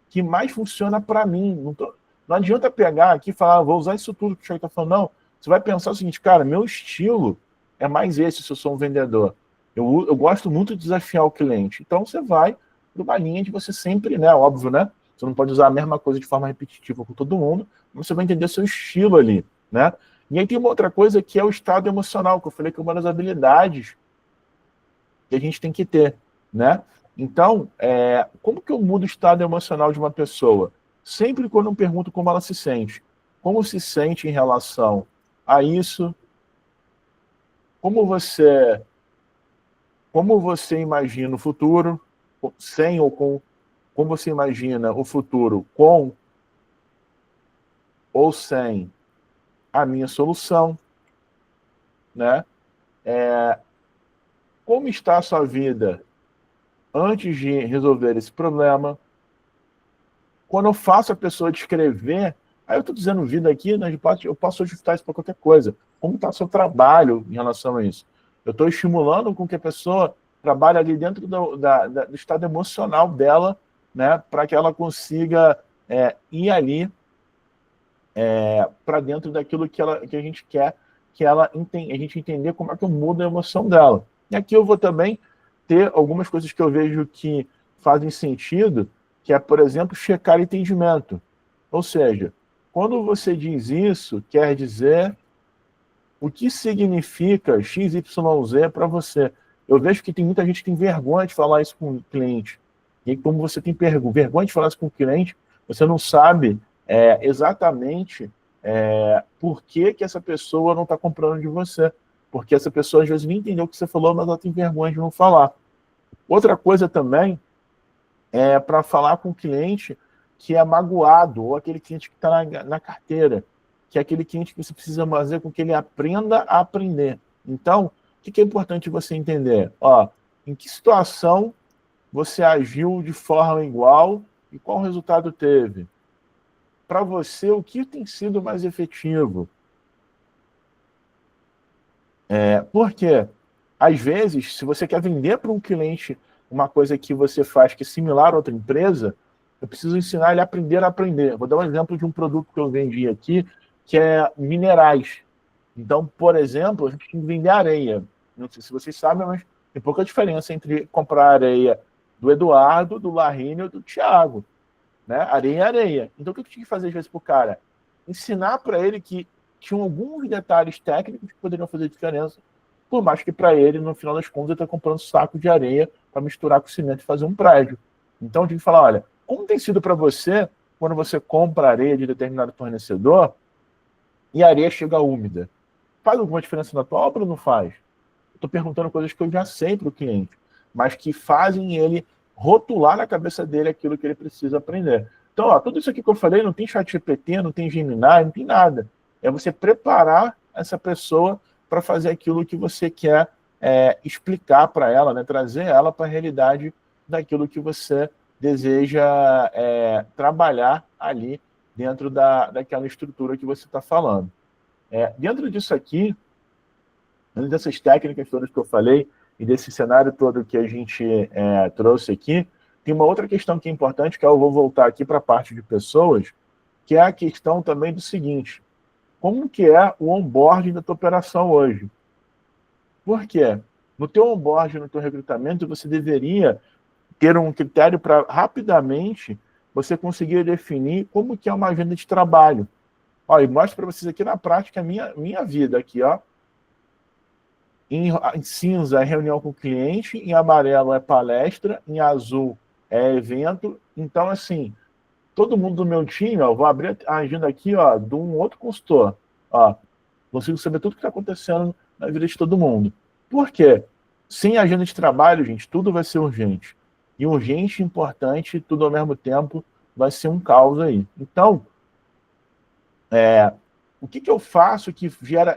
que mais funciona para mim. Não adianta pegar aqui e falar, vou usar isso tudo que o Thiago está falando. Não, você vai pensar o seguinte, cara, meu estilo é mais esse se eu sou um vendedor. Eu gosto muito de desafiar o cliente. Então você vai para uma linha de você sempre, né? Óbvio, né? Você não pode usar a mesma coisa de forma repetitiva com todo mundo, mas você vai entender seu estilo ali, né? E aí tem uma outra coisa que é o estado emocional, que eu falei que é uma das habilidades que a gente tem que ter, né? Então, como que eu mudo o estado emocional de uma pessoa? Sempre quando eu pergunto como ela se sente. Como se sente em relação a isso? Como você imagina o futuro? Sem ou com? Como você imagina o futuro com ou sem a minha solução, né? Como está a sua vida antes de resolver esse problema? Quando eu faço a pessoa descrever, aí eu estou dizendo vida aqui, né, eu posso ajustar isso para qualquer coisa. Como está o seu trabalho em relação a isso? Eu estou estimulando com que a pessoa trabalhe ali dentro do estado emocional dela, né, para que ela consiga ir ali para dentro daquilo que a gente quer, a gente entender como é que eu mudo a emoção dela. E aqui eu vou também ter algumas coisas que eu vejo que fazem sentido, que é, por exemplo, checar entendimento. Ou seja, quando você diz isso, quer dizer o que significa XYZ para você. Eu vejo que tem muita gente que tem vergonha de falar isso com o cliente. E como você tem vergonha de falar isso com o cliente, você não sabe exatamente por que essa pessoa não está comprando de você. Porque essa pessoa, às vezes, nem entendeu o que você falou, mas ela tem vergonha de não falar. Outra coisa também é para falar com o cliente que é magoado, ou aquele cliente que está na carteira, que é aquele cliente que você precisa fazer com que ele aprenda a aprender. Então, o que é importante você entender? Em que situação você agiu de forma igual e qual resultado teve? Para você, o que tem sido mais efetivo? Porque, às vezes, se você quer vender para um cliente uma coisa que você faz que é similar a outra empresa, eu preciso ensinar ele a aprender. Vou dar um exemplo de um produto que eu vendi aqui, que é minerais. Então, por exemplo, a gente tem que vender areia. Não sei se vocês sabem, mas tem pouca diferença entre comprar areia do Eduardo, do Larrinho ou do Thiago. Né? Areia é areia. Então, o que eu tinha que fazer, às vezes, para o cara? Ensinar para ele que tinham alguns detalhes técnicos que poderiam fazer diferença, por mais que para ele, no final das contas, ele está comprando saco de areia para misturar com cimento e fazer um prédio. Então, eu tinha que falar, olha, como tem sido para você, quando você compra areia de determinado fornecedor e a areia chega úmida? Faz alguma diferença na tua obra ou não faz? Eu estou perguntando coisas que eu já sei para o cliente, mas que fazem ele rotular na cabeça dele aquilo que ele precisa aprender. Então, tudo isso aqui que eu falei, não tem ChatGPT, não tem Gemini, não tem nada. É você preparar essa pessoa para fazer aquilo que você quer explicar para ela, né? Trazer ela para a realidade daquilo que você deseja trabalhar ali dentro daquela estrutura que você está falando. Dentro disso aqui, dentro dessas técnicas todas que eu falei, e desse cenário todo que a gente trouxe aqui, tem uma outra questão que é importante, que eu vou voltar aqui para a parte de pessoas, que é a questão também do seguinte: como que é o onboarding da tua operação hoje? Por quê? No teu onboarding, no teu recrutamento, você deveria ter um critério para rapidamente você conseguir definir como que é uma agenda de trabalho. E mostro para vocês aqui na prática a minha vida aqui, ó. Em cinza é reunião com o cliente, em amarelo é palestra, em azul é evento. Então, assim, todo mundo do meu time, vou abrir a agenda aqui, de um outro consultor. Consigo saber tudo que está acontecendo na vida de todo mundo. Por quê? Sem agenda de trabalho, gente, tudo vai ser urgente. e urgente, importante, tudo ao mesmo tempo, vai ser um caos aí. Então, o que eu faço que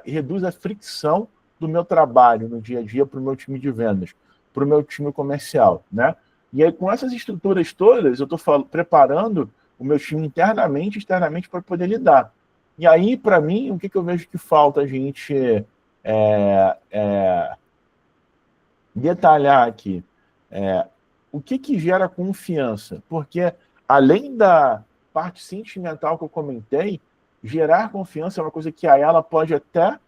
reduz a fricção do meu trabalho no dia a dia para o meu time de vendas, para o meu time comercial, né? E aí, com essas estruturas todas, eu estou preparando o meu time internamente e externamente para poder lidar. E aí, para mim, o que eu vejo que falta a gente detalhar aqui? O que gera confiança? Porque, além da parte sentimental que eu comentei, gerar confiança é uma coisa que a ela pode até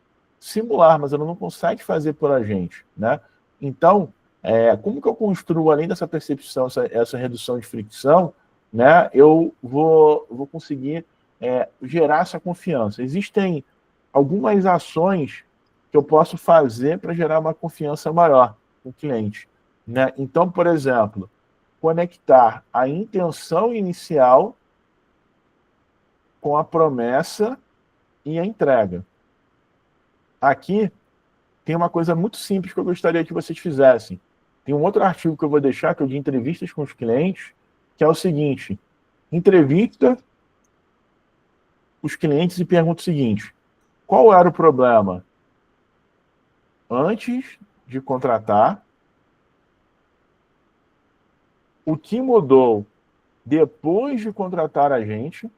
simular, mas ela não consegue fazer por a gente, né? Então, como que eu construo, além dessa percepção, essa redução de fricção, né? Eu vou conseguir gerar essa confiança. Existem algumas ações que eu posso fazer para gerar uma confiança maior com o cliente, né? Então, por exemplo, conectar a intenção inicial com a promessa e a entrega. Aqui tem uma coisa muito simples que eu gostaria que vocês fizessem. Tem um outro artigo que eu vou deixar, que é o de entrevistas com os clientes, que é o seguinte: entrevista os clientes e pergunta o seguinte: qual era o problema antes de contratar? O que mudou depois de contratar a gente?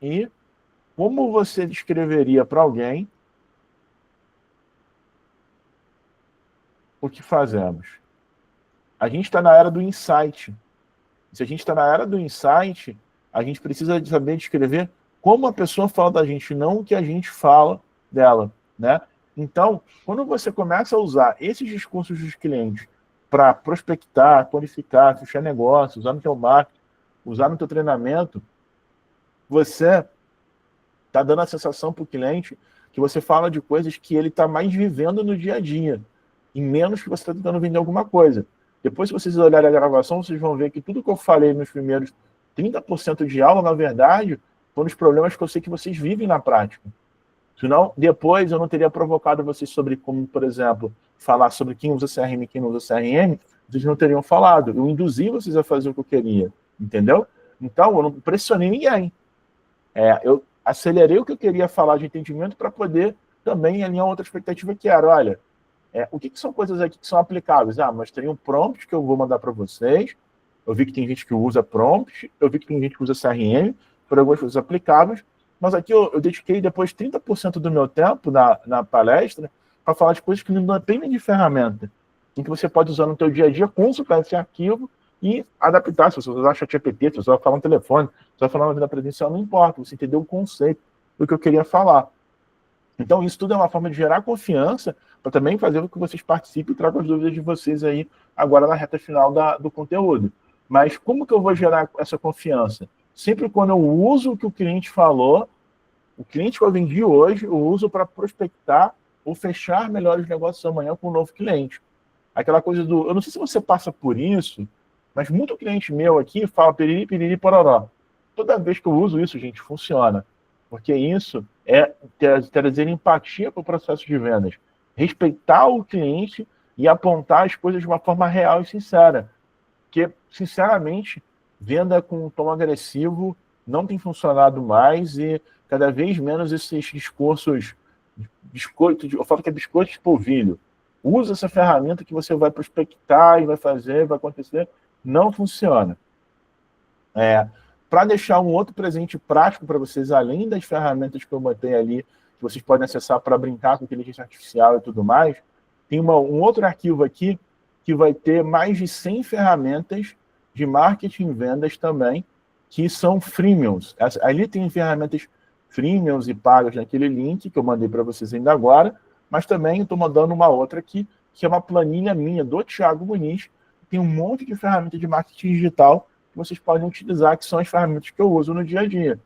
E como você descreveria para alguém o que fazemos? A gente está na era do insight. Se a gente está na era do insight, a gente precisa saber descrever como a pessoa fala da gente, não o que a gente fala dela, né? Então, quando você começa a usar esses discursos dos clientes para prospectar, qualificar, fechar negócio, usar no teu marketing, usar no teu treinamento, você está dando a sensação para o cliente que você fala de coisas que ele está mais vivendo no dia a dia, e menos que você está tentando vender alguma coisa. Depois, se vocês olharem a gravação, vocês vão ver que tudo que eu falei nos primeiros 30% de aula, na verdade, foram os problemas que eu sei que vocês vivem na prática. Senão, depois eu não teria provocado vocês sobre como, por exemplo, falar sobre quem usa CRM e quem não usa CRM, vocês não teriam falado. Eu induzi vocês a fazer o que eu queria, entendeu? Então, eu não pressionei ninguém. Eu acelerei o que eu queria falar de entendimento para poder também alinhar outra expectativa que era, olha, o que são coisas aqui que são aplicáveis? Mas tem um prompt que eu vou mandar para vocês. Eu vi que tem gente que usa prompt, eu vi que tem gente que usa CRM, por algumas coisas aplicáveis, mas aqui eu dediquei depois 30% do meu tempo na palestra para falar de coisas que não dependem de ferramenta, em que você pode usar no seu dia a dia, consultar esse arquivo e adaptar. Se você usar ChatGPT, se você vai falar no telefone, se você vai falar na vida presencial, não importa, você entendeu o conceito do que eu queria falar. Então, isso tudo é uma forma de gerar confiança para também fazer com que vocês participem e tragam as dúvidas de vocês aí agora na reta final do conteúdo. Mas como que eu vou gerar essa confiança? Sempre quando eu uso o que o cliente falou, o cliente que eu vendi hoje, eu uso para prospectar ou fechar melhores negócios amanhã com um novo cliente. Aquela coisa eu não sei se você passa por isso, mas muito cliente meu aqui fala piriri, piriri, pororó. Toda vez que eu uso isso, gente, funciona. Porque isso é trazer empatia para o processo de vendas. Respeitar o cliente e apontar as coisas de uma forma real e sincera. Porque, sinceramente, venda com um tom agressivo não tem funcionado mais e cada vez menos esses discursos, eu falo que é biscoito de polvilho. Usa essa ferramenta que você vai prospectar e vai fazer, vai acontecer. Não funciona. Para deixar um outro presente prático para vocês, além das ferramentas que eu botei ali, que vocês podem acessar para brincar com inteligência artificial e tudo mais, tem um outro arquivo aqui que vai ter mais de 100 ferramentas de marketing e vendas também, que são freemiums. Ali tem ferramentas freemiums e pagas naquele link que eu mandei para vocês ainda agora, mas também estou mandando uma outra aqui, que é uma planilha minha, do Thiago Muniz, tem um monte de ferramentas de marketing digital que vocês podem utilizar, que são as ferramentas que eu uso no dia a dia.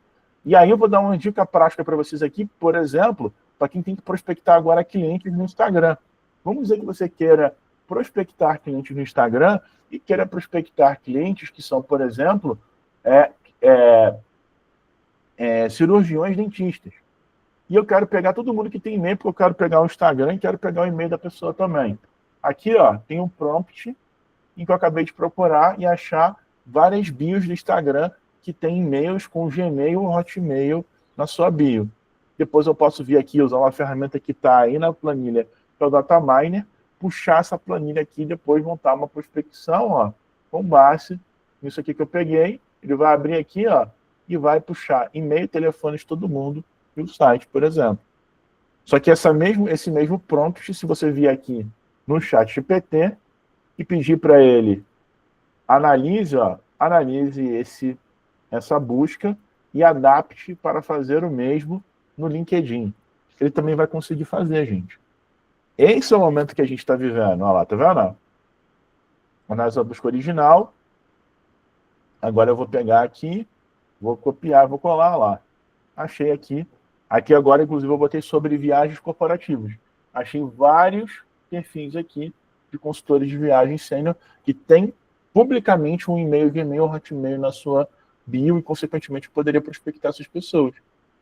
E aí eu vou dar uma dica prática para vocês aqui, por exemplo, para quem tem que prospectar agora clientes no Instagram. Vamos dizer que você queira prospectar clientes no Instagram e queira prospectar clientes que são, por exemplo, cirurgiões dentistas. E eu quero pegar todo mundo que tem e-mail, porque eu quero pegar o Instagram e quero pegar o e-mail da pessoa também. Aqui, ó, tem um prompt em que eu acabei de procurar e achar várias bios do Instagram que tem e-mails com Gmail ou Hotmail na sua bio. Depois eu posso vir aqui, usar uma ferramenta que está aí na planilha, que é o Dataminer, puxar essa planilha aqui e depois montar uma prospecção, ó, com base nisso aqui que eu peguei. Ele vai abrir aqui, ó, e vai puxar e-mail, telefone de todo mundo e o site, por exemplo. Só que esse mesmo prompt, se você vir aqui no chat GPT e pedir para ele analise essa busca e adapte para fazer o mesmo no LinkedIn. Ele também vai conseguir fazer, gente. Esse é o momento que a gente está vivendo. Olha lá, tá vendo? Análise da busca original. Agora eu vou pegar aqui, vou copiar, vou colar lá. Achei aqui. Aqui agora, inclusive, eu botei sobre viagens corporativas. Achei vários perfis aqui de consultores de viagens sênior que tem publicamente um e-mail, Gmail ou Hotmail na sua bio e, consequentemente, poderia prospectar essas pessoas.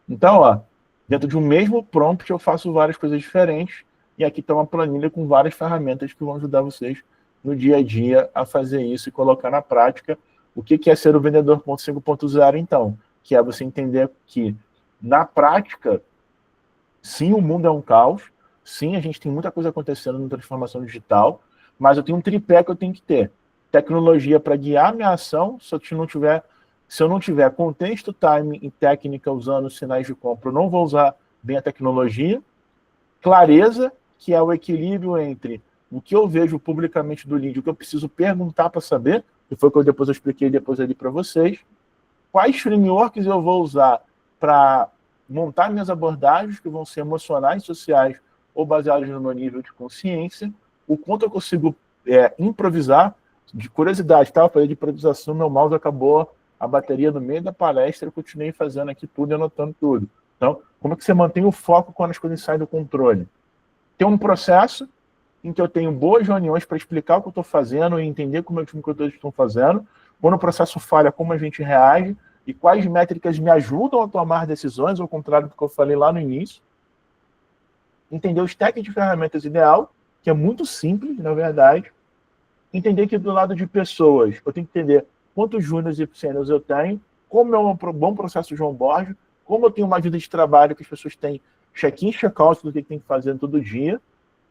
Então, ó, dentro de um mesmo prompt eu faço várias coisas diferentes e aqui está uma planilha com várias ferramentas que vão ajudar vocês no dia a dia a fazer isso e colocar na prática. O que é ser o vendedor 5.0, então? Que é você entender que, na prática, sim, o mundo é um caos, sim, a gente tem muita coisa acontecendo na transformação digital, mas eu tenho um tripé que eu tenho que ter. Tecnologia para guiar a minha ação, se eu não tiver contexto, timing e técnica usando sinais de compra, eu não vou usar bem a tecnologia. Clareza, que é o equilíbrio entre o que eu vejo publicamente do lead, o que eu preciso perguntar para saber, que foi o que eu expliquei depois ali para vocês. Quais frameworks eu vou usar para montar minhas abordagens, que vão ser emocionais, sociais ou baseadas no meu nível de consciência. O quanto eu consigo improvisar. De curiosidade, tá? Eu falei de improvisação, meu mouse acabou a bateria no meio da palestra, eu continuei fazendo aqui tudo e anotando tudo. Então, como é que você mantém o foco quando as coisas saem do controle? Tem um processo em que eu tenho boas reuniões para explicar o que eu estou fazendo e entender como os consultores estão fazendo. Quando o processo falha, como a gente reage e quais métricas me ajudam a tomar decisões, ao contrário do que eu falei lá no início. Entender o stack de ferramentas ideal, que é muito simples, na verdade. Entender que do lado de pessoas, eu tenho que entender quantos júniors e sêniors eu tenho, como é um bom processo de onboard, como eu tenho uma vida de trabalho que as pessoas têm check-in, check-out do que tem que fazer todo dia,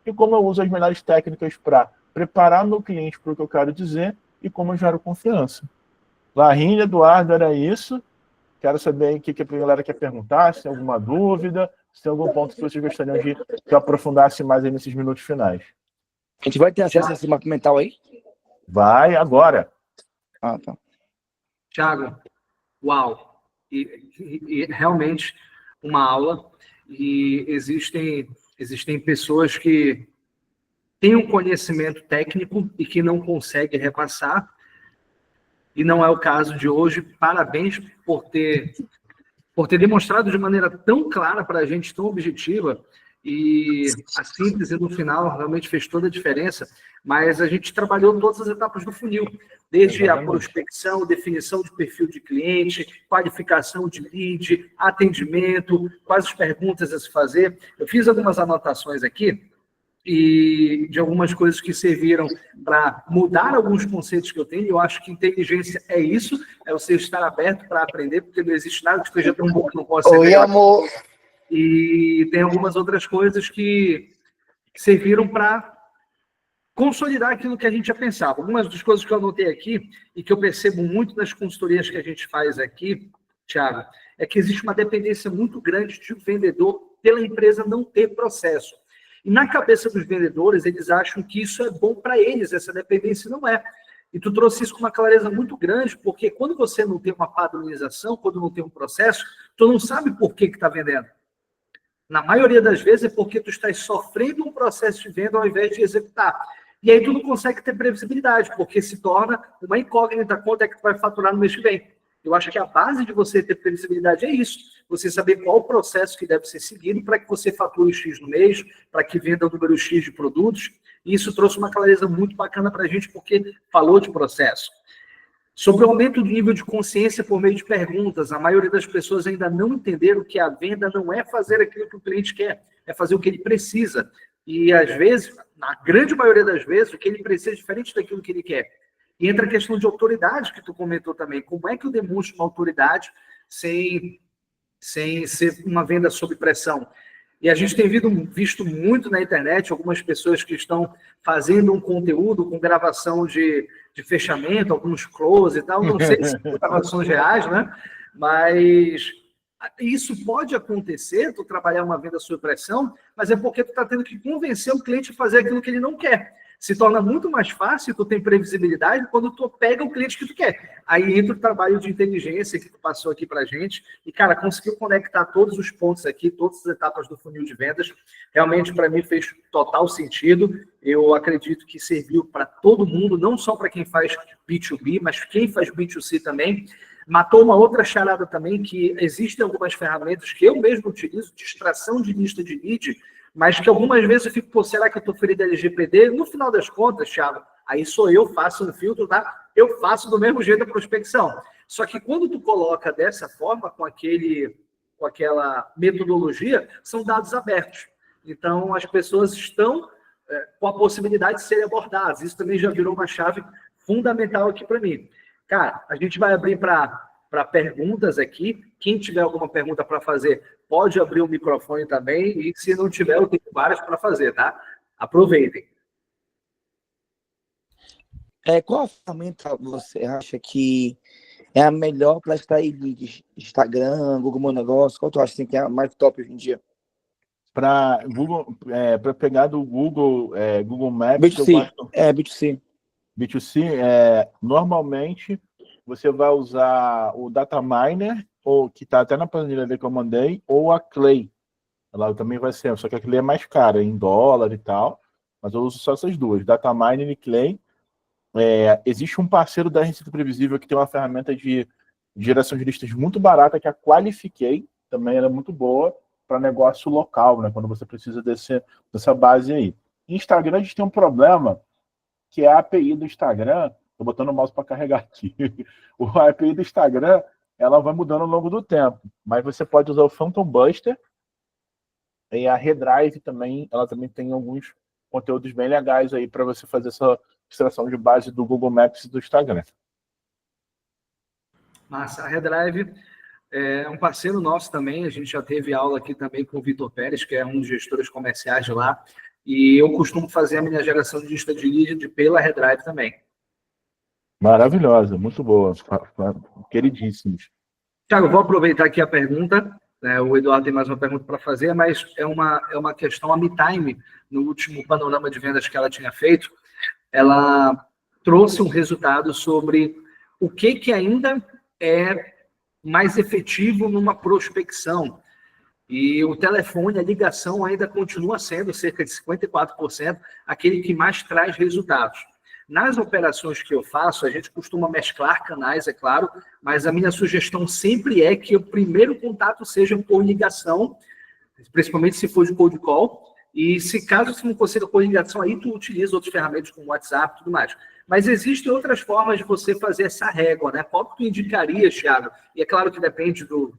e como eu uso as melhores técnicas para preparar meu cliente para o que eu quero dizer e como eu gero confiança. Larrinha, Eduardo, era isso. Quero saber o que a galera quer perguntar, se tem alguma dúvida, se tem algum ponto que vocês gostariam de que eu aprofundasse mais aí nesses minutos finais. A gente vai ter acesso a esse mapa mental aí? Vai agora. Ah, tá. Thiago, uau! E realmente uma aula. E existem pessoas que têm um conhecimento técnico e que não conseguem repassar. E não é o caso de hoje. Parabéns por ter demonstrado de maneira tão clara para a gente, tão objetiva. E a síntese no final realmente fez toda a diferença, mas a gente trabalhou todas as etapas do funil, desde a prospecção, definição de perfil de cliente, qualificação de lead, atendimento, quais as perguntas a se fazer. Eu fiz algumas anotações aqui e de algumas coisas que serviram para mudar alguns conceitos que eu tenho. Eu acho que inteligência é isso, é você estar aberto para aprender, porque não existe nada que esteja tão bom que não possa ser melhor. Amor. E tem algumas outras coisas que serviram para consolidar aquilo que a gente já pensava. Algumas das coisas que eu anotei aqui e que eu percebo muito nas consultorias que a gente faz aqui, Thiago, é que existe uma dependência muito grande de um vendedor pela empresa não ter processo. E na cabeça dos vendedores, eles acham que isso é bom para eles, essa dependência não é. E tu trouxe isso com uma clareza muito grande, porque quando você não tem uma padronização, quando não tem um processo, tu não sabe por que está vendendo. Na maioria das vezes é porque tu estás sofrendo um processo de venda ao invés de executar. E aí tu não consegue ter previsibilidade, porque se torna uma incógnita quanto é que tu vai faturar no mês que vem. Eu acho que a base de você ter previsibilidade é isso. Você saber qual o processo que deve ser seguido para que você fature X no mês, para que venda o número X de produtos. E isso trouxe uma clareza muito bacana para a gente, porque falou de processo. Sobre o aumento do nível de consciência por meio de perguntas, a maioria das pessoas ainda não entenderam que a venda não é fazer aquilo que o cliente quer, é fazer o que ele precisa. E, às vezes, na grande maioria das vezes, o que ele precisa é diferente daquilo que ele quer. E entra a questão de autoridade, que tu comentou também. Como é que eu demonstro uma autoridade sem ser uma venda sob pressão? E a gente tem visto muito na internet algumas pessoas que estão fazendo um conteúdo com gravação de fechamento, alguns close e tal, não sei se são gravações reais, né? Mas isso pode acontecer, tu trabalhar uma venda sob pressão, mas é porque tu está tendo que convencer o cliente a fazer aquilo que ele não quer. Se torna muito mais fácil, tu tem previsibilidade quando tu pega o cliente que tu quer. Aí entra o trabalho de inteligência que tu passou aqui pra gente e, cara, conseguiu conectar todos os pontos aqui, todas as etapas do funil de vendas. Realmente, para mim, fez total sentido. Eu acredito que serviu para todo mundo, não só para quem faz B2B, mas quem faz B2C também. Matou uma outra charada também, que existem algumas ferramentas que eu mesmo utilizo, de extração de lista de lead, mas que algumas vezes eu fico, pô, será que eu estou ferido LGPD? No final das contas, Thiago, aí sou eu, faço um filtro, tá? Eu faço do mesmo jeito a prospecção. Só que quando tu coloca dessa forma, com aquela metodologia, são dados abertos. Então, as pessoas estão com a possibilidade de serem abordadas. Isso também já virou uma chave fundamental aqui para mim. Cara, a gente vai abrir para perguntas aqui. Quem tiver alguma pergunta para fazer, pode abrir o microfone também. E se não tiver, eu tenho várias para fazer, tá? Aproveitem. Qual a ferramenta você acha que é a melhor para extrair leads? Instagram, Google Meu Negócio? Qual tu acha assim, que é a mais top hoje em dia? Para Google, para pegar do Google, Google Maps, B2C. eu gosto. B2C. B2C, normalmente você vai usar o Data Miner, ou que está até na planilha que eu mandei, ou a Clay. Ela também vai ser, só que a Clay é mais cara, em dólar e tal, mas eu uso só essas duas, Data Miner e Clay. Existe um parceiro da Receita Previsível que tem uma ferramenta de geração de listas muito barata, que é a Qualifiquei, também ela é muito boa para negócio local, né, quando você precisa dessa base aí. Instagram, a gente tem um problema, que é a API do Instagram. Estou botando o mouse para carregar aqui. A API do Instagram, ela vai mudando ao longo do tempo, mas você pode usar o Phantom Buster, e a Redrive também, ela também tem alguns conteúdos bem legais aí para você fazer essa extração de base do Google Maps e do Instagram. Massa. A Redrive é um parceiro nosso também. A gente já teve aula aqui também com o Vitor Pérez, que é um dos gestores comerciais de lá. E eu costumo fazer a minha geração de lista de lead pela Redrive também. Maravilhosa, muito boa. Queridíssimos. Thiago, vou aproveitar aqui a pergunta. O Eduardo tem mais uma pergunta para fazer, mas é uma questão. A MeTime, no último panorama de vendas que ela tinha feito, ela trouxe um resultado sobre o que ainda é mais efetivo numa prospecção. E o telefone, a ligação ainda continua sendo cerca de 54% aquele que mais traz resultados. Nas operações que eu faço, a gente costuma mesclar canais, é claro, mas a minha sugestão sempre é que o primeiro contato seja por ligação, principalmente se for de cold call, e caso você não consiga por ligação, aí tu utiliza outras ferramentas como WhatsApp e tudo mais. Mas existem outras formas de você fazer essa régua, né? Qual que tu indicaria, Thiago? E é claro que depende do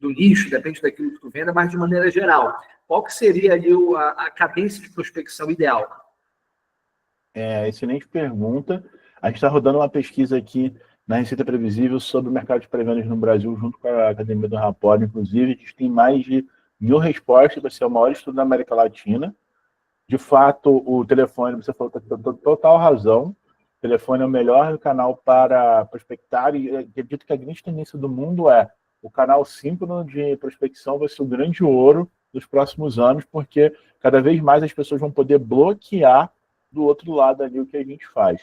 nicho, depende daquilo que tu venda, mas de maneira geral. Qual que seria ali a cadência de prospecção ideal? Excelente pergunta. A gente está rodando uma pesquisa aqui na Receita Previsível sobre o mercado de pré-vendas no Brasil, junto com a Academia do Rapport, inclusive. A gente tem mais de 1000 respostas, vai ser o maior estudo da América Latina. De fato, o telefone, você falou, tem total razão. O telefone é o melhor canal para prospectar, e acredito que a grande tendência do mundo é o canal síncrono de prospecção vai ser o grande ouro dos próximos anos, porque cada vez mais as pessoas vão poder bloquear do outro lado ali o que a gente faz.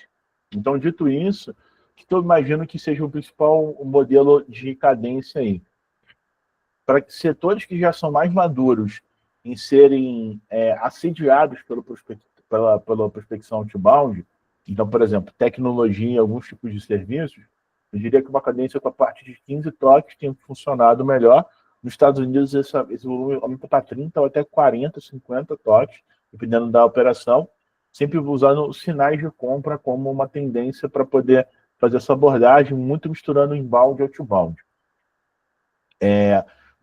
Então, dito isso, que eu imagino que seja o principal modelo de cadência aí. Para setores que já são mais maduros em serem assediados pela prospecção outbound, então, por exemplo, tecnologia, alguns tipos de serviços, eu diria que uma cadência com a partir de 15 toques tem funcionado melhor. Nos Estados Unidos, esse volume aumenta para 30 ou até 40, 50 toques, dependendo da operação, sempre usando sinais de compra como uma tendência para poder fazer essa abordagem, muito misturando inbound e outbound.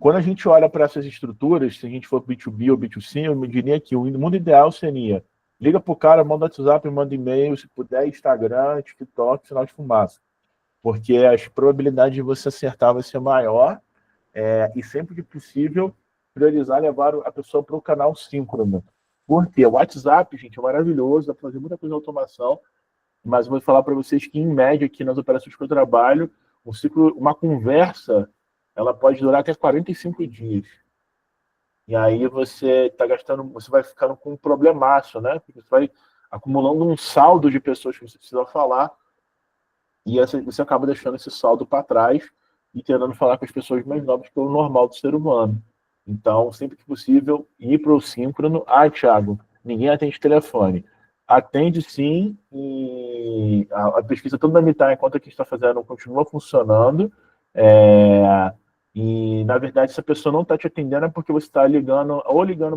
Quando a gente olha para essas estruturas, se a gente for B2B ou B2C, eu me diria que o mundo ideal seria liga para o cara, manda WhatsApp, manda e-mail, se puder, Instagram, TikTok, sinal de fumaça. Porque as probabilidades de você acertar vai ser maior e sempre que possível priorizar levar a pessoa para o canal síncrono. Porque o WhatsApp, gente, é maravilhoso, dá para fazer muita coisa de automação, mas eu vou falar para vocês que, em média, aqui nas operações que eu trabalho, uma conversa, ela pode durar até 45 dias. E aí você vai ficando com um problemaço, né? Porque você vai acumulando um saldo de pessoas que você precisa falar, e você acaba deixando esse saldo para trás e tentando falar com as pessoas mais novas, que é o normal do ser humano. Então, sempre que possível, ir para o síncrono. Thiago, ninguém atende telefone. Atende sim, e a pesquisa toda da Mitar, enquanto aqui está fazendo, continua funcionando. E, na verdade, se a pessoa não está te atendendo é porque você está ligando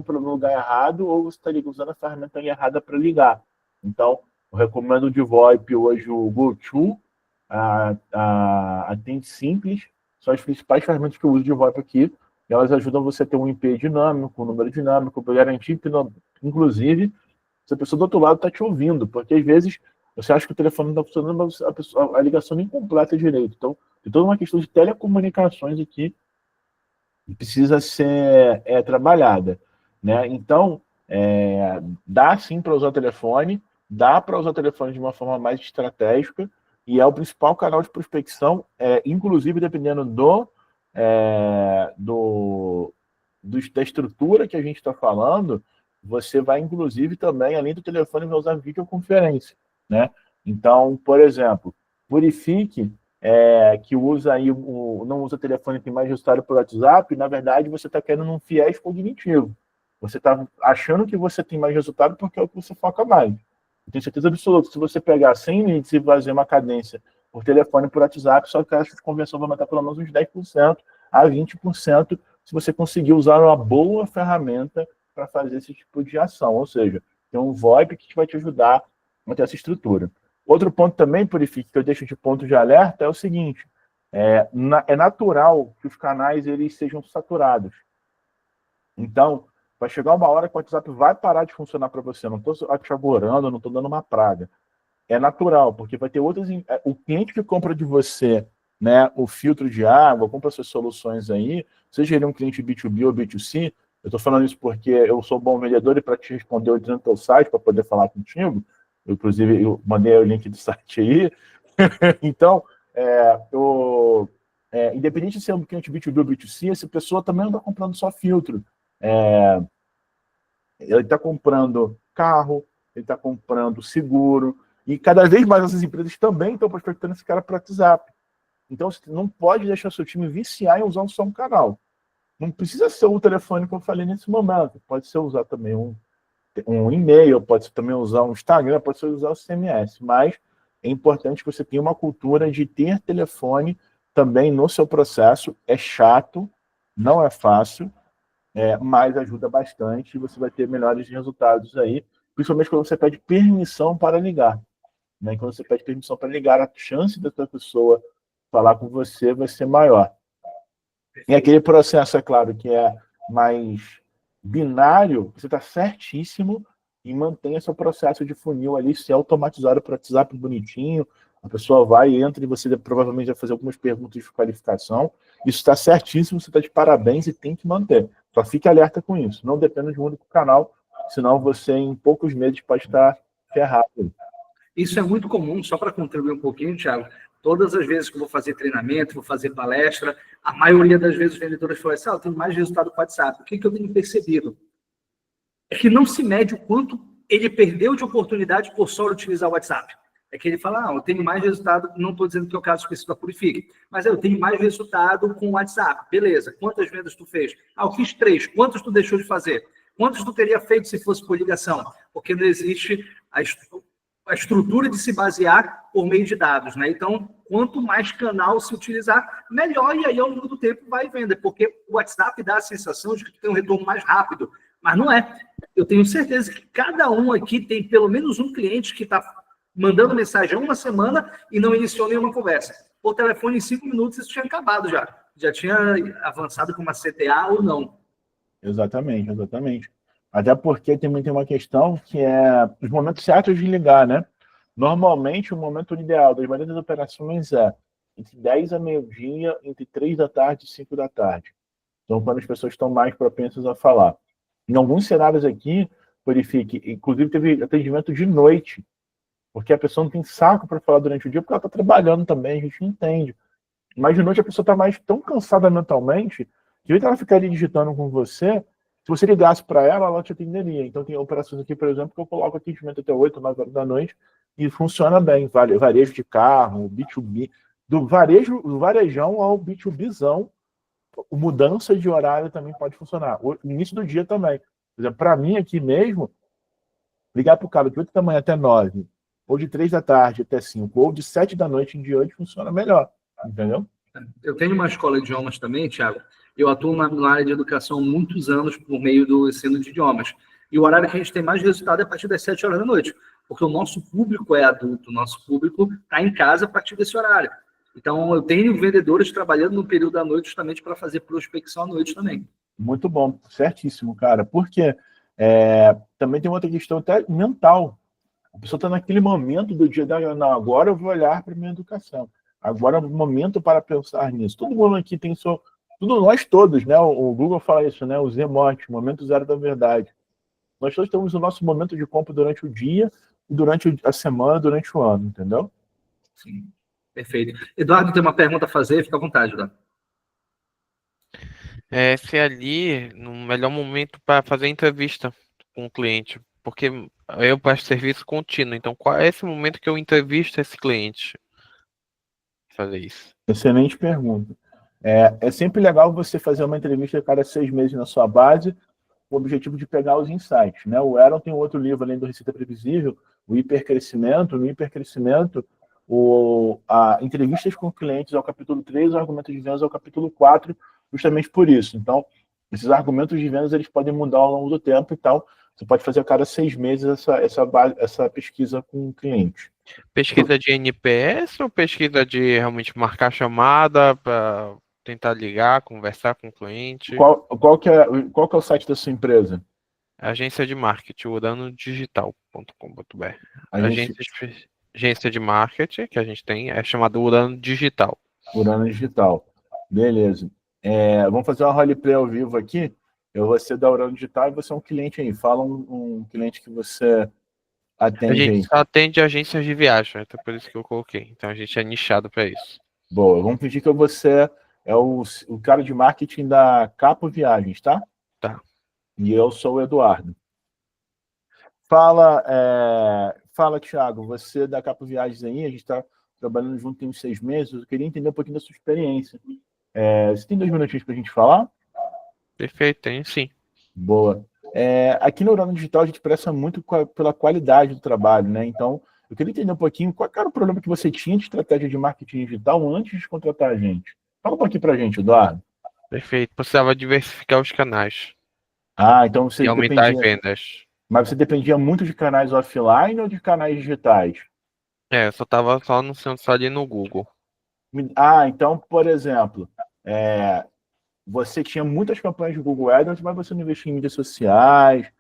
para o lugar errado ou você está usando a ferramenta errada para ligar. Então, eu recomendo de VoIP hoje o GoTo, Atende Simples, são as principais ferramentas que eu uso de VoIP aqui. Elas ajudam você a ter um IP dinâmico, um número dinâmico, para garantir que, inclusive, se a pessoa do outro lado está te ouvindo, porque às vezes você acha que o telefone não está funcionando, mas a ligação nem completa direito. Então, tem toda uma questão de telecomunicações aqui que precisa ser trabalhada, né? Então, dá sim para usar o telefone, dá para usar o telefone de uma forma mais estratégica, e é o principal canal de prospecção, inclusive dependendo da estrutura que a gente está falando, você vai, inclusive, também, além do telefone, vai usar videoconferência, né? Então, por exemplo, Purifique, que usa aí não usa telefone, tem mais resultado por WhatsApp, na verdade, você está querendo um viés cognitivo. Você está achando que você tem mais resultado porque é o que você foca mais. Eu tenho certeza absoluta, se você pegar 100 leads e fazer uma cadência por telefone, por WhatsApp, sua taxa de conversão vai aumentar pelo menos uns 10% a 20% se você conseguir usar uma boa ferramenta para fazer esse tipo de ação. Ou seja, tem um VoIP que vai te ajudar a ter essa estrutura. Outro ponto também, Purifique, que eu deixo de ponto de alerta, é o seguinte: é natural que os canais eles sejam saturados. Então, vai chegar uma hora que o WhatsApp vai parar de funcionar para você. Não estou te agorando, não estou dando uma praga. É natural, porque vai ter outras... O cliente que compra de você, né, o filtro de água, compra suas soluções aí, seja ele um cliente B2B ou B2C, eu estou falando isso porque eu sou bom vendedor e para te responder eu dentro do teu site para poder falar contigo. Inclusive, eu mandei o link do site aí. Então, independente de ser um cliente B2B ou B2C, essa pessoa também não está comprando só filtro. Ele está comprando carro, ele está comprando seguro, e cada vez mais essas empresas também estão prospectando esse cara para o WhatsApp. Então, você não pode deixar seu time viciar em usar só um canal. Não precisa ser o telefone que eu falei nesse momento. Pode ser usar também um e-mail, pode ser também usar um Instagram, pode ser usar o CMS. Mas é importante que você tenha uma cultura de ter telefone também no seu processo. É chato, não é fácil, mas ajuda bastante e você vai ter melhores resultados aí, principalmente quando você pede permissão para ligar. Né? Quando você pede permissão para ligar, a chance dessa pessoa falar com você vai ser maior. E aquele processo, é claro, que é mais binário, você está certíssimo em manter seu processo de funil ali, se automatizado para o WhatsApp bonitinho, a pessoa vai, entra e você provavelmente vai fazer algumas perguntas de qualificação. Isso está certíssimo, você está de parabéns e tem que manter. Só fique alerta com isso. Não dependa de um único canal, senão você, em poucos meses, pode estar ferrado. Isso é muito comum, só para contribuir um pouquinho, Thiago. Todas as vezes que eu vou fazer treinamento, vou fazer palestra, a maioria das vezes os vendedores falam assim: eu tenho mais resultado com o WhatsApp. O que eu tenho percebido? É que não se mede o quanto ele perdeu de oportunidade por só utilizar o WhatsApp. É que ele fala: eu tenho mais resultado, não estou dizendo que é o caso específico da Purifique, mas eu tenho mais resultado com o WhatsApp. Beleza, quantas vendas tu fez? Eu fiz 3. Quantas tu deixou de fazer? Quantas tu teria feito se fosse por ligação? Porque não existe a estrutura de se basear por meio de dados, né? Então, quanto mais canal se utilizar, melhor, e aí ao longo do tempo vai vender, porque o WhatsApp dá a sensação de que tu tem um retorno mais rápido, mas não é. Eu tenho certeza que cada um aqui tem pelo menos um cliente que está mandando mensagem há uma semana e não iniciou nenhuma conversa. Por telefone, em 5 minutos, isso tinha acabado já. já tinha avançado com uma CTA ou não. Exatamente, exatamente. Até porque também tem uma questão que é os momentos certos de ligar, né? Normalmente, o momento ideal das maioria das operações é entre 10 a meio-dia, entre 3 da tarde e 5 da tarde. Então, quando as pessoas estão mais propensas a falar. Em alguns cenários aqui, verifique, inclusive teve atendimento de noite, porque a pessoa não tem saco para falar durante o dia, porque ela está trabalhando também, a gente entende. Mas de noite a pessoa está mais tão cansada mentalmente, que ao invés ela ficaria digitando com você, se você ligasse para ela, ela te atenderia. Então tem operações aqui, por exemplo, que eu coloco atendimento até 8, 9 horas da noite e funciona bem. Varejo de carro, B2B, do varejão ao B2Bzão, mudança de horário também pode funcionar. O início do dia também. Por exemplo, para mim aqui mesmo, ligar para o cara de 8 da manhã até 9, ou de 3 da tarde até 5, ou de 7 da noite em diante, funciona melhor. Entendeu? Eu tenho uma escola de idiomas também, Thiago. Eu atuo na área de educação há muitos anos por meio do ensino de idiomas. E o horário que a gente tem mais resultado é a partir das 7 horas da noite, porque o nosso público é adulto, o nosso público está em casa a partir desse horário. Então, eu tenho vendedores trabalhando no período da noite justamente para fazer prospecção à noite também. Muito bom, certíssimo, cara. Porque também tem outra questão até mental. A pessoa está naquele momento do dia da não, agora eu vou olhar para a minha educação. Agora é o momento para pensar nisso. Todo mundo aqui tem seu. Nós todos, né? O Google fala isso, né? Os emotes, momento zero da verdade. Nós todos temos o nosso momento de compra durante o dia, durante a semana, durante o ano, entendeu? Sim, perfeito. Eduardo tem uma pergunta a fazer, fica à vontade, Eduardo. Se ali, no melhor momento para fazer entrevista com o cliente, porque eu presto serviço contínuo, então qual é esse momento que eu entrevisto esse cliente? Fazer isso. Excelente pergunta. É sempre legal você fazer uma entrevista a cada 6 meses na sua base, com o objetivo de pegar os insights, né? O Aaron tem outro livro, além do Receita Previsível, o Hipercrescimento. No Hipercrescimento, entrevistas com clientes é o capítulo 3, o argumento de vendas é o capítulo 4, justamente por isso. Então, esses argumentos de vendas eles podem mudar ao longo do tempo e tal. Você pode fazer a cada 6 meses essa pesquisa com o cliente. Pesquisa de NPS ou pesquisa de realmente marcar chamada para tentar ligar, conversar com o cliente? Qual que é o site da sua empresa? Agência de marketing, uranodigital.com.br. Agência Agência de marketing que a gente tem é chamada Urano Digital. Urano Digital. Beleza. Vamos fazer uma roleplay ao vivo aqui. Eu vou ser da Urano Digital e você é um cliente aí. Fala um cliente que você A atende gente aí. só atende agências de viagem, até por isso que eu coloquei. Então a gente é nichado para isso. Boa. Vamos pedir que você é o cara de marketing da Capo Viagens, tá? Tá. E eu sou o Eduardo. Fala, Thiago, você da Capo Viagens aí, a gente está trabalhando junto tem uns 6 meses, eu queria entender um pouquinho da sua experiência. Você tem 2 minutinhos para a gente falar? Perfeito, tem sim. Boa. Aqui no Urano Digital a gente pressa muito pela qualidade do trabalho, né? Então, eu queria entender um pouquinho qual era o problema que você tinha de estratégia de marketing digital antes de contratar a gente. Fala um pouquinho para a gente, Eduardo. Perfeito. Precisava diversificar os canais Então você e aumentar as dependia. vendas. Mas você dependia muito de canais offline ou de canais digitais? Eu só estava só anunciando só ali no Google. Então, por exemplo, você tinha muitas campanhas de Google AdWords, mas você não investia em mídias sociais,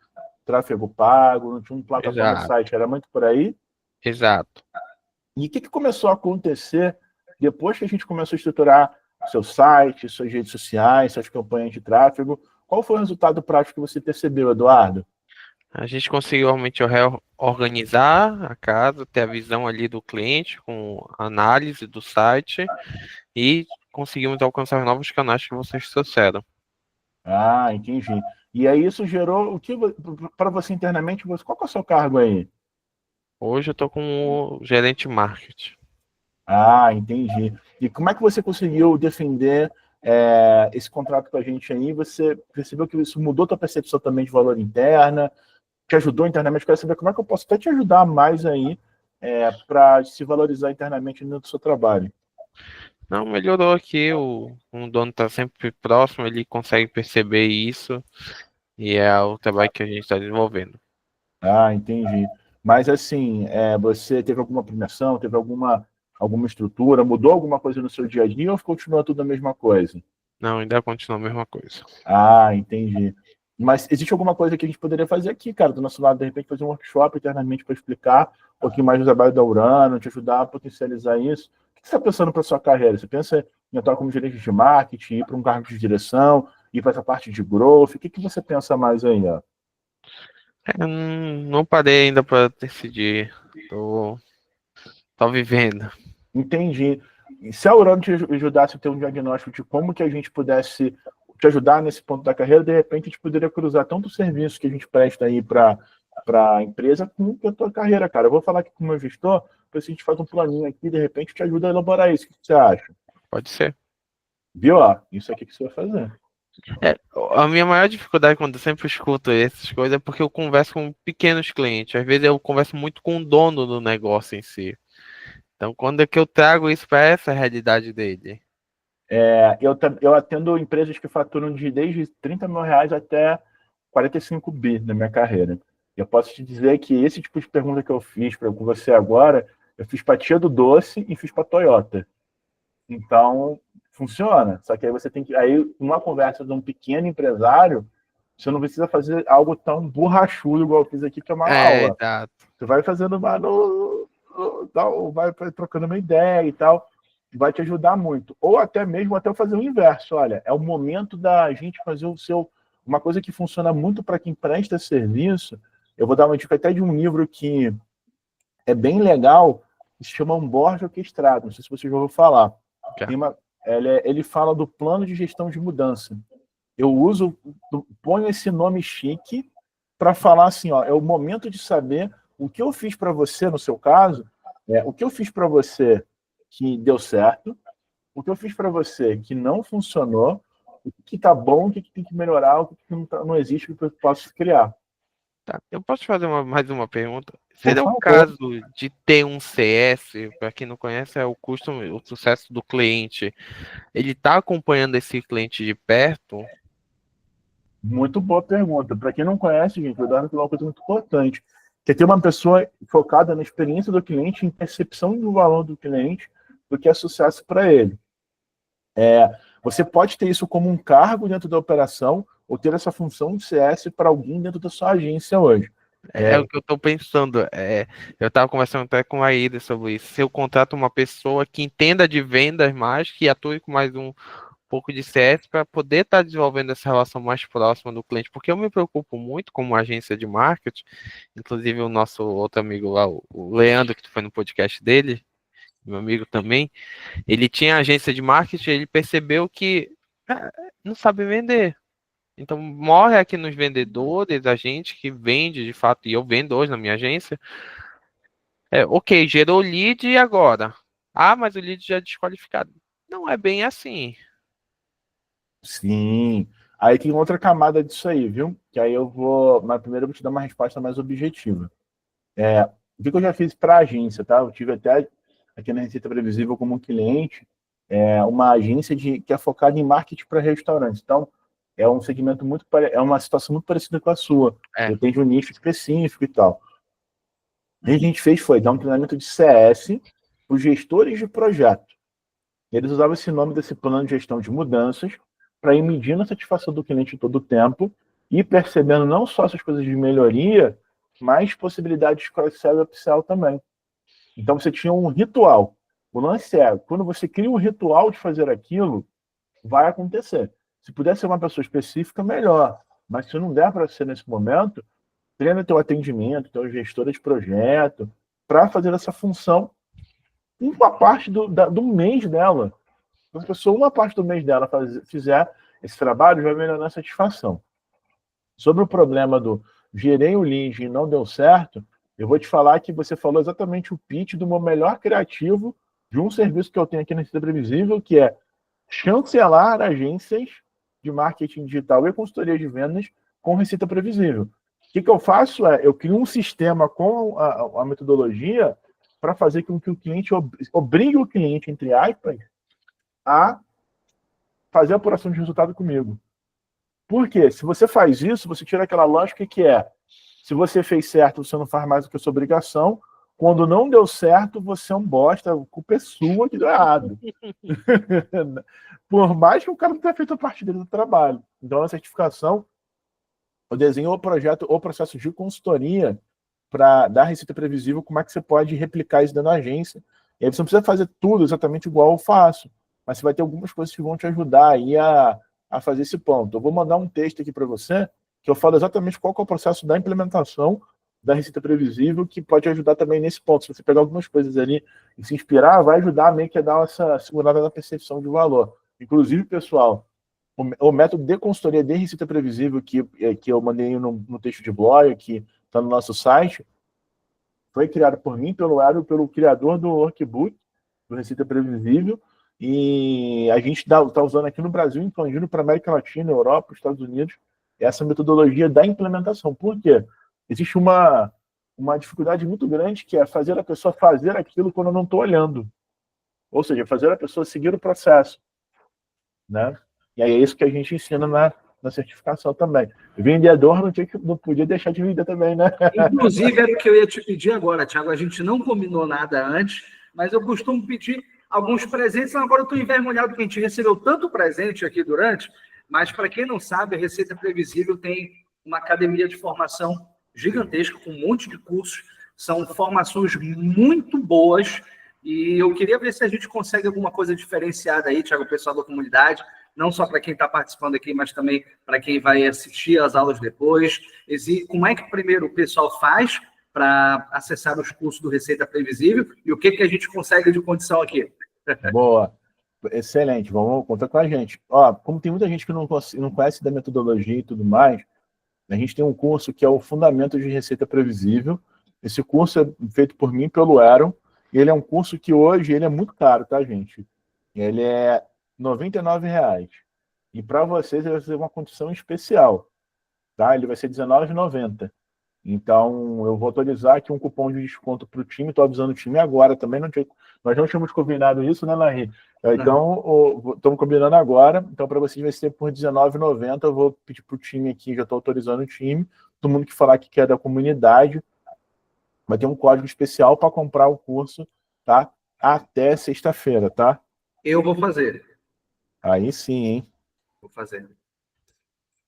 tráfego pago, não tinha uma plataforma Exato. site, era muito por aí? Exato. E o que começou a acontecer depois que a gente começou a estruturar seu site, suas redes sociais, suas campanhas de tráfego? Qual foi o resultado prático que você percebeu, Eduardo? A gente conseguiu realmente reorganizar a casa, ter a visão ali do cliente com análise do site e conseguimos alcançar novos canais que vocês trouxeram. Entendi. E aí isso gerou o que para você internamente, qual que é o seu cargo aí? Hoje eu estou como gerente marketing. Entendi. E como é que você conseguiu defender esse contrato com a gente aí? Você percebeu que isso mudou a tua percepção também de valor interna? Te ajudou internamente? Eu quero saber como é que eu posso até te ajudar mais aí para se valorizar internamente dentro do seu trabalho. Não, melhorou aqui, o dono está sempre próximo, ele consegue perceber isso e é o trabalho que a gente está desenvolvendo. Entendi. Mas assim, você teve alguma premiação, teve alguma alguma estrutura? Mudou alguma coisa no seu dia a dia ou continua tudo a mesma coisa? Não, ainda continua a mesma coisa. Ah, entendi. Mas existe alguma coisa que a gente poderia fazer aqui, cara, do nosso lado, de repente fazer um workshop internamente para explicar um pouquinho mais do trabalho da Urano, te ajudar a potencializar isso? O que você está pensando para sua carreira? Você pensa em atuar como gerente de marketing, ir para um cargo de direção, ir para essa parte de growth? O que você pensa mais aí, ó? Não parei ainda para decidir. Tô vivendo. Entendi. E se a Urano te ajudasse a ter um diagnóstico de como que a gente pudesse te ajudar nesse ponto da carreira, de repente a gente poderia cruzar tanto o serviço que a gente presta aí para a empresa com a tua carreira, cara. Eu vou falar aqui com o meu gestor, para a gente faz um planinho aqui, de repente te ajuda a elaborar isso. O que você acha? Pode ser. Viu? Ó, isso aqui que você vai fazer. A minha maior dificuldade quando eu sempre escuto essas coisas é porque eu converso com pequenos clientes. Às vezes eu converso muito com o dono do negócio em si. Então, quando é que eu trago isso para essa realidade dele? Eu atendo empresas que faturam desde 30 mil reais até 45 bi na minha carreira. Eu posso te dizer que esse tipo de pergunta que eu fiz com você agora, eu fiz para Tia do Doce e fiz para Toyota. Então, funciona. Só que aí você tem que. Aí, numa conversa de um pequeno empresário, você não precisa fazer algo tão borrachudo igual eu fiz aqui, que é uma aula. Exato. Você vai fazendo vai trocando uma ideia e tal. Vai te ajudar muito. Ou até mesmo até fazer o inverso. Olha, é o momento da gente fazer uma coisa que funciona muito para quem presta serviço. Eu vou dar uma dica até de um livro que é bem legal, que se chama Onboard Orquestrado. Não sei se você já ouviu falar. Ele fala do plano de gestão de mudança. Ponho esse nome chique para falar assim, ó, é o momento de saber o que eu fiz para você, no seu caso, o que eu fiz para você que deu certo, o que eu fiz para você que não funcionou, o que está bom, o que tem que melhorar, o que não existe, o que eu posso criar. Tá. Eu posso fazer mais uma pergunta? Seria o caso de ter um CS, para quem não conhece, é o sucesso do cliente. Ele está acompanhando esse cliente de perto? Muito boa pergunta. Para quem não conhece, gente, vou dar uma coisa muito importante, que é ter uma pessoa focada na experiência do cliente, em percepção do valor do cliente, do que é sucesso para ele. Você pode ter isso como um cargo dentro da operação, ou ter essa função de CS para alguém dentro da sua agência hoje. É o que eu estou pensando. Eu estava conversando até com a Ida sobre isso. Se eu contrato uma pessoa que entenda de vendas mais, que atue com mais um pouco de CS para poder estar desenvolvendo essa relação mais próxima do cliente, porque eu me preocupo muito como agência de marketing, inclusive o nosso outro amigo lá, o Leandro, que foi no podcast dele, meu amigo também, ele tinha agência de marketing, ele percebeu que não sabe vender. Então, morre aqui nos vendedores, a gente que vende de fato, e eu vendo hoje na minha agência. Ok, gerou lead e agora? Ah, mas o lead já é desqualificado. Não é bem assim. Sim. Aí tem outra camada disso aí, viu? Que aí mas primeiro eu vou te dar uma resposta mais objetiva. O que eu já fiz para a agência, tá? Eu tive até aqui na Receita Previsível como um cliente, uma agência que é focada em marketing para restaurantes. Então, é um segmento é uma situação muito parecida com a sua. Depende de um nicho específico e tal. O que a gente fez foi dar um treinamento de CS para os gestores de projeto. Eles usavam esse nome desse plano de gestão de mudanças para ir medindo a satisfação do cliente todo o tempo e percebendo não só essas coisas de melhoria, mas possibilidades de cross-sell e upsell também. Então você tinha um ritual. O lance quando você cria um ritual de fazer aquilo, vai acontecer. Se puder ser uma pessoa específica, melhor. Mas se não der para ser nesse momento, treina teu atendimento, teu gestor de projeto, para fazer essa função uma parte do mês dela. Se a pessoa, uma parte do mês dela fizer esse trabalho, vai melhorar a satisfação. Sobre o problema do gerei o lead e não deu certo, eu vou te falar que você falou exatamente o pitch do meu melhor criativo de um serviço que eu tenho aqui na Receita Previsível, que é chancelar agências de marketing digital e consultoria de vendas com Receita Previsível. O que eu faço eu crio um sistema com a metodologia para fazer com que o cliente obrigue o cliente, entre aspas, a fazer a apuração de resultado comigo. Por quê? Se você faz isso, você tira aquela lógica que se você fez certo, você não faz mais do que a sua obrigação, Quando não deu certo, você é um bosta, a culpa é sua que deu errado. Por mais que o cara não tenha feito a parte dele do trabalho. Então, a certificação, eu desenho o projeto, o processo de consultoria para dar receita previsível, como é que você pode replicar isso dentro da agência. E aí você não precisa fazer tudo exatamente igual eu faço, mas você vai ter algumas coisas que vão te ajudar aí a fazer esse ponto. Eu vou mandar um texto aqui para você, que eu falo exatamente qual que é o processo da implementação da receita previsível, que pode ajudar também nesse ponto. Se você pegar algumas coisas ali e se inspirar, vai ajudar meio que a dar essa segurada na percepção de valor. Inclusive, pessoal, o método de consultoria de receita previsível que eu mandei no texto de blog, que está no nosso site, foi criado por mim, pelo Aro, pelo criador do workbook, do Receita Previsível, e a gente está usando aqui no Brasil, expandindo para a América Latina, Europa, Estados Unidos, essa metodologia da implementação. Por quê? Existe uma dificuldade muito grande, que é fazer a pessoa fazer aquilo quando eu não estou olhando. Ou seja, fazer a pessoa seguir o processo. Né? E aí é isso que a gente ensina na certificação também. Vendedor não podia deixar de vender também, né? Inclusive, era o que eu ia te pedir agora, Thiago. A gente não combinou nada antes, mas eu costumo pedir alguns presentes. Agora eu estou envergonhado porque a gente recebeu tanto presente aqui durante, mas para quem não sabe, a Receita Previsível tem uma academia de formação gigantesca, com um monte de cursos. São formações muito boas e eu queria ver se a gente consegue alguma coisa diferenciada aí, Thiago, o pessoal da comunidade, não só para quem está participando aqui, mas também para quem vai assistir às aulas depois. Como é que primeiro o pessoal faz para acessar os cursos do Receita Previsível e o que a gente consegue de condição aqui? Boa, excelente, vamos contar com a gente. Ó, como tem muita gente que não conhece da metodologia e tudo mais, a gente tem um curso que é o Fundamento de Receita Previsível. Esse curso é feito por mim e pelo Aaron, e ele é um curso que hoje ele é muito caro, tá, gente? Ele é R$ 99,00. E para vocês ele vai ser uma condição especial, tá? Ele vai ser R$19,90. Então, eu vou atualizar aqui um cupom de desconto para o time. Estou avisando o time agora também. Nós não tínhamos combinado isso, né, Larry? Então, estamos combinando agora. Então, para vocês vai ser por R$19,90. Eu vou pedir para o time aqui, já estou autorizando o time. Todo mundo que falar que quer da comunidade vai ter um código especial para comprar o curso, tá? Até sexta-feira, tá? Eu vou fazer. Aí sim, hein? Vou fazer.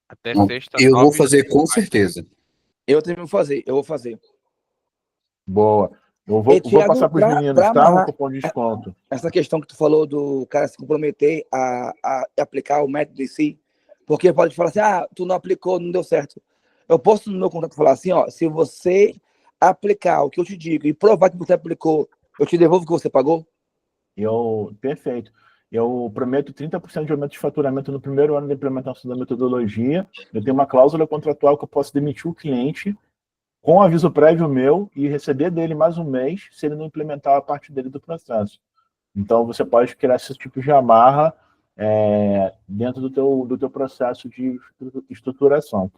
Até sexta. Eu vou fazer com certeza. Eu também vou fazer, eu vou fazer. Boa. Eu vou Thiago, passar para os meninos, tá? O cupom de desconto. Essa questão que tu falou do cara se comprometer a aplicar o método em si, porque pode falar assim, tu não aplicou, não deu certo. Eu posso no meu contrato falar assim, ó, se você aplicar o que eu te digo e provar que você aplicou, eu te devolvo o que você pagou? Perfeito. Eu prometo 30% de aumento de faturamento no primeiro ano da implementação da metodologia. Eu tenho uma cláusula contratual que eu posso demitir o cliente com aviso prévio meu e receber dele mais um mês se ele não implementar a parte dele do processo. Então, você pode criar esse tipo de amarra dentro do teu processo de estruturação.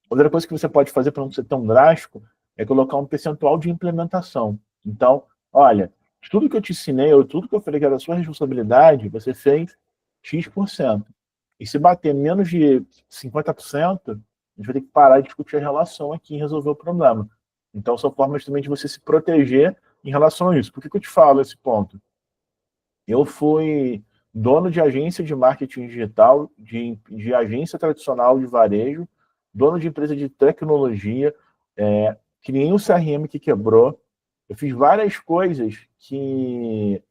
Outra coisa que você pode fazer para não ser tão drástico é colocar um percentual de implementação. Então, olha, tudo que eu te ensinei, ou tudo que eu falei que era da sua responsabilidade, você fez X%. E se bater menos de 50%, a gente vai ter que parar de discutir a relação aqui e resolver o problema. Então, são formas também de você se proteger em relação a isso. Por que eu te falo esse ponto? Eu fui dono de agência de marketing digital, de agência tradicional de varejo, dono de empresa de tecnologia, criei um CRM que quebrou. Eu fiz várias coisas que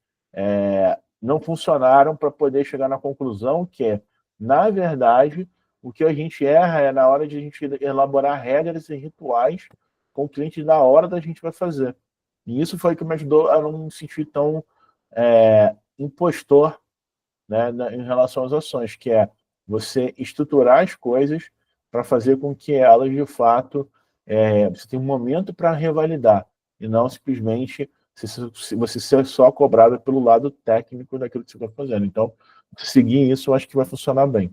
não funcionaram para poder chegar na conclusão que, na verdade, o que a gente erra é na hora de a gente elaborar regras e rituais com o cliente na hora da gente vai fazer. E isso foi o que me ajudou a não me sentir tão impostor, né, em relação às ações, que é você estruturar as coisas para fazer com que elas, de fato, você tenha um momento para revalidar, e não simplesmente você ser só cobrado pelo lado técnico daquilo que você está fazendo. Então, seguir isso, eu acho que vai funcionar bem.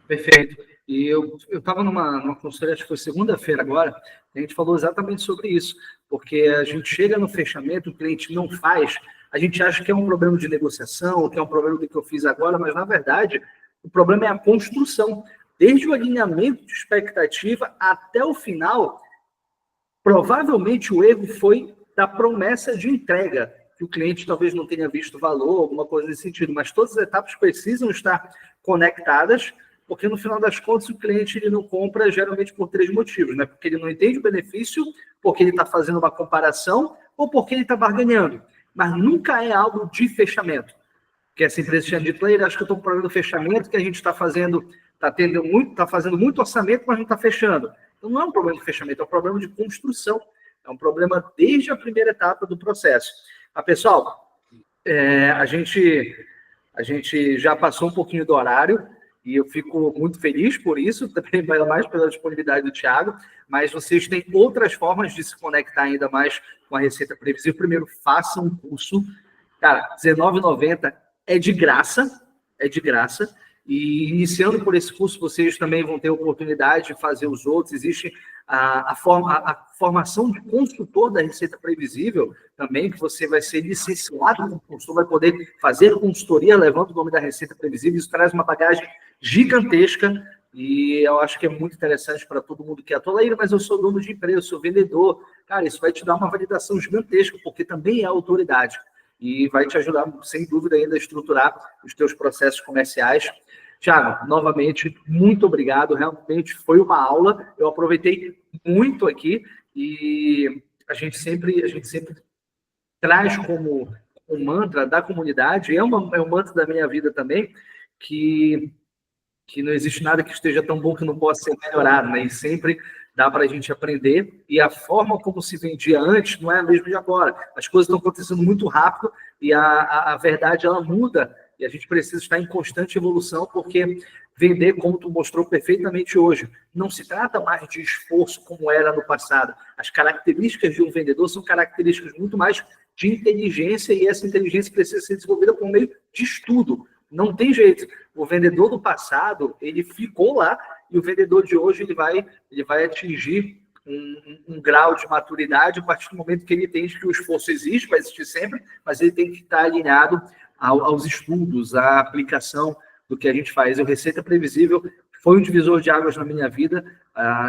Perfeito. E eu estava numa consultoria, acho que foi segunda-feira agora, a gente falou exatamente sobre isso, porque a gente chega no fechamento, o cliente não faz, a gente acha que é um problema de negociação, que é um problema do que eu fiz agora, mas, na verdade, o problema é a construção. Desde o alinhamento de expectativa até o final, provavelmente o erro foi da promessa de entrega, que o cliente talvez não tenha visto valor, alguma coisa nesse sentido, mas todas as etapas precisam estar conectadas, porque no final das contas o cliente ele não compra geralmente por 3 motivos, né? Porque ele não entende o benefício, porque ele está fazendo uma comparação ou porque ele está barganhando, mas nunca é algo de fechamento. Que essa empresa tinha dito, acho que eu estou com problema do fechamento, que a gente está fazendo, está fazendo muito orçamento, mas não está fechando. Então não é um problema de fechamento, é um problema de construção. É um problema desde a primeira etapa do processo. Pessoal, a gente já passou um pouquinho do horário e eu fico muito feliz por isso, também mais pela disponibilidade do Thiago, mas vocês têm outras formas de se conectar ainda mais com a Receita Previsível. Primeiro, façam um curso. Cara, R$19,90 é de graça, e iniciando por esse curso, vocês também vão ter a oportunidade de fazer os outros. Existe a formação de consultor da Receita Previsível também, que você vai ser licenciado como consultor, vai poder fazer consultoria levando o nome da Receita Previsível. Isso traz uma bagagem gigantesca e eu acho que é muito interessante para todo mundo que atua. Mas eu sou dono de empresa, eu sou vendedor. Cara, isso vai te dar uma validação gigantesca, porque também é autoridade. E vai te ajudar, sem dúvida, ainda a estruturar os teus processos comerciais. Thiago, novamente, muito obrigado. Realmente foi uma aula. Eu aproveitei muito aqui e a gente sempre traz como um mantra da comunidade, é um mantra da minha vida também, que não existe nada que esteja tão bom que não possa ser melhorado, né? E sempre dá para a gente aprender, e a forma como se vendia antes não é a mesma de agora. As coisas estão acontecendo muito rápido e a verdade ela muda, e a gente precisa estar em constante evolução, porque vender, como tu mostrou perfeitamente hoje, não se trata mais de esforço como era no passado. As características de um vendedor são características muito mais de inteligência, e essa inteligência precisa ser desenvolvida por meio de estudo. Não tem jeito. O vendedor do passado, ele ficou lá, e o vendedor de hoje, ele vai atingir um grau de maturidade a partir do momento que ele entende que o esforço existe, vai existir sempre, mas ele tem que estar alinhado aos estudos, à aplicação do que a gente faz. O Receita Previsível foi um divisor de águas na minha vida.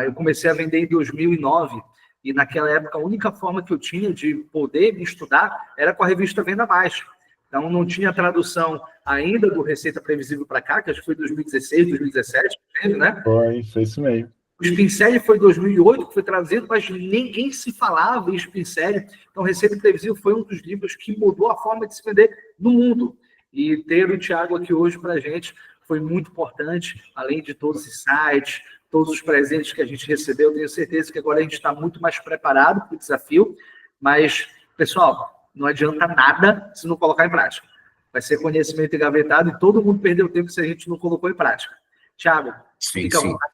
Eu comecei a vender em 2009, e naquela época a única forma que eu tinha de poder me estudar era com a revista Venda Mais. Então, não tinha tradução ainda do Receita Previsível para cá, que acho que foi 2016, 2017, né? Foi isso mesmo. O Spincelli foi 2008, que foi traduzido, mas ninguém se falava em Spincelli. Então, Receita Previsível foi um dos livros que mudou a forma de se vender no mundo. E ter o Thiago aqui hoje para a gente foi muito importante, além de todos os sites, todos os presentes que a gente recebeu. Eu tenho certeza que agora a gente está muito mais preparado para o desafio. Mas, pessoal, não adianta nada se não colocar em prática. Vai ser conhecimento engavetado e todo mundo perdeu tempo se a gente não colocou em prática. Thiago, fica à vontade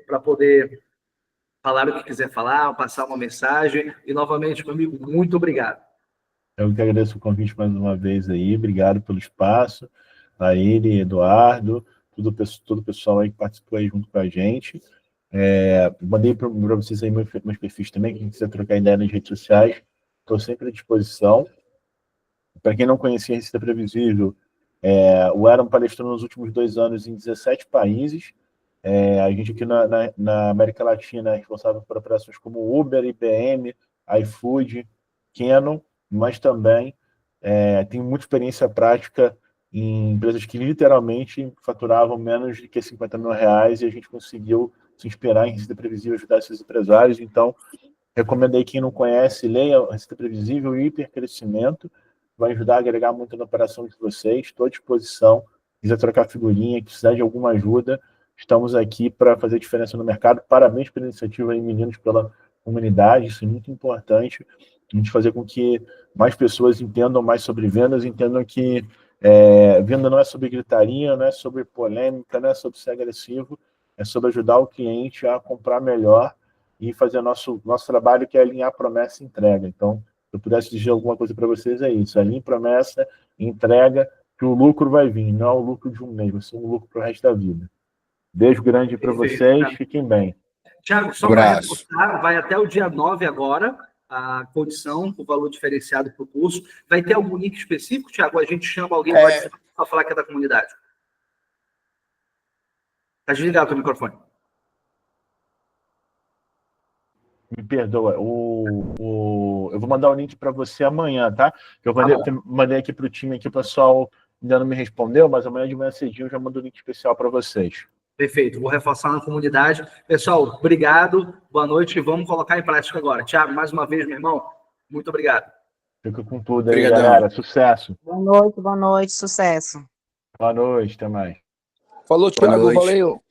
para poder falar o que quiser falar, passar uma mensagem. E, novamente, meu amigo, muito obrigado. Eu que agradeço o convite mais uma vez aí. Obrigado pelo espaço. A ele, Eduardo, todo o pessoal aí que participou aí junto com a gente. Mandei para vocês aí meus perfis também, quem quiser trocar ideia nas redes sociais. Estou sempre à disposição. Para quem não conhecia a Receita Previsível, o Eram palestrou nos últimos 2 anos em 17 países. A gente aqui na América Latina é responsável por operações como Uber, IBM, iFood, Canon, mas também tem muita experiência prática em empresas que literalmente faturavam menos de que R$50 mil, e a gente conseguiu se inspirar em Receita Previsível, ajudar esses empresários. Então, recomendo aí quem não conhece, leia a Receita Previsível e Hipercrescimento, vai ajudar a agregar muito na operação de vocês. Estou à disposição, se quiser trocar figurinha, precisar de alguma ajuda, estamos aqui para fazer diferença no mercado. Parabéns pela iniciativa aí, meninos, pela comunidade, isso é muito importante, a gente fazer com que mais pessoas entendam mais sobre vendas, entendam que venda não é sobre gritaria, não é sobre polêmica, não é sobre ser agressivo, é sobre ajudar o cliente a comprar melhor e fazer nosso trabalho, que é alinhar promessa e entrega. Então, se eu pudesse dizer alguma coisa para vocês, é isso: alinhe promessa, entrega, que o lucro vai vir, não é o lucro de um mês, vai ser um lucro para o resto da vida. Beijo grande para vocês, fiquem bem. Thiago, só para reforçar, vai até o dia 9 agora, a condição, o valor diferenciado para o curso. Vai ter algum link específico, Thiago? A gente chama alguém para falar que é da comunidade. Está desligado o teu microfone. Me perdoa. Eu vou mandar o link para você amanhã, tá? Eu mandei aqui para o time, aqui o pessoal ainda não me respondeu, mas amanhã de manhã cedinho eu já mando o link especial para vocês. Perfeito, vou reforçar na comunidade. Pessoal, obrigado, boa noite, vamos colocar em prática agora. Thiago, mais uma vez, meu irmão, muito obrigado. Fica com tudo aí, galera. Sucesso. Boa noite, sucesso. Boa noite, até mais. Falou, Thiago, valeu.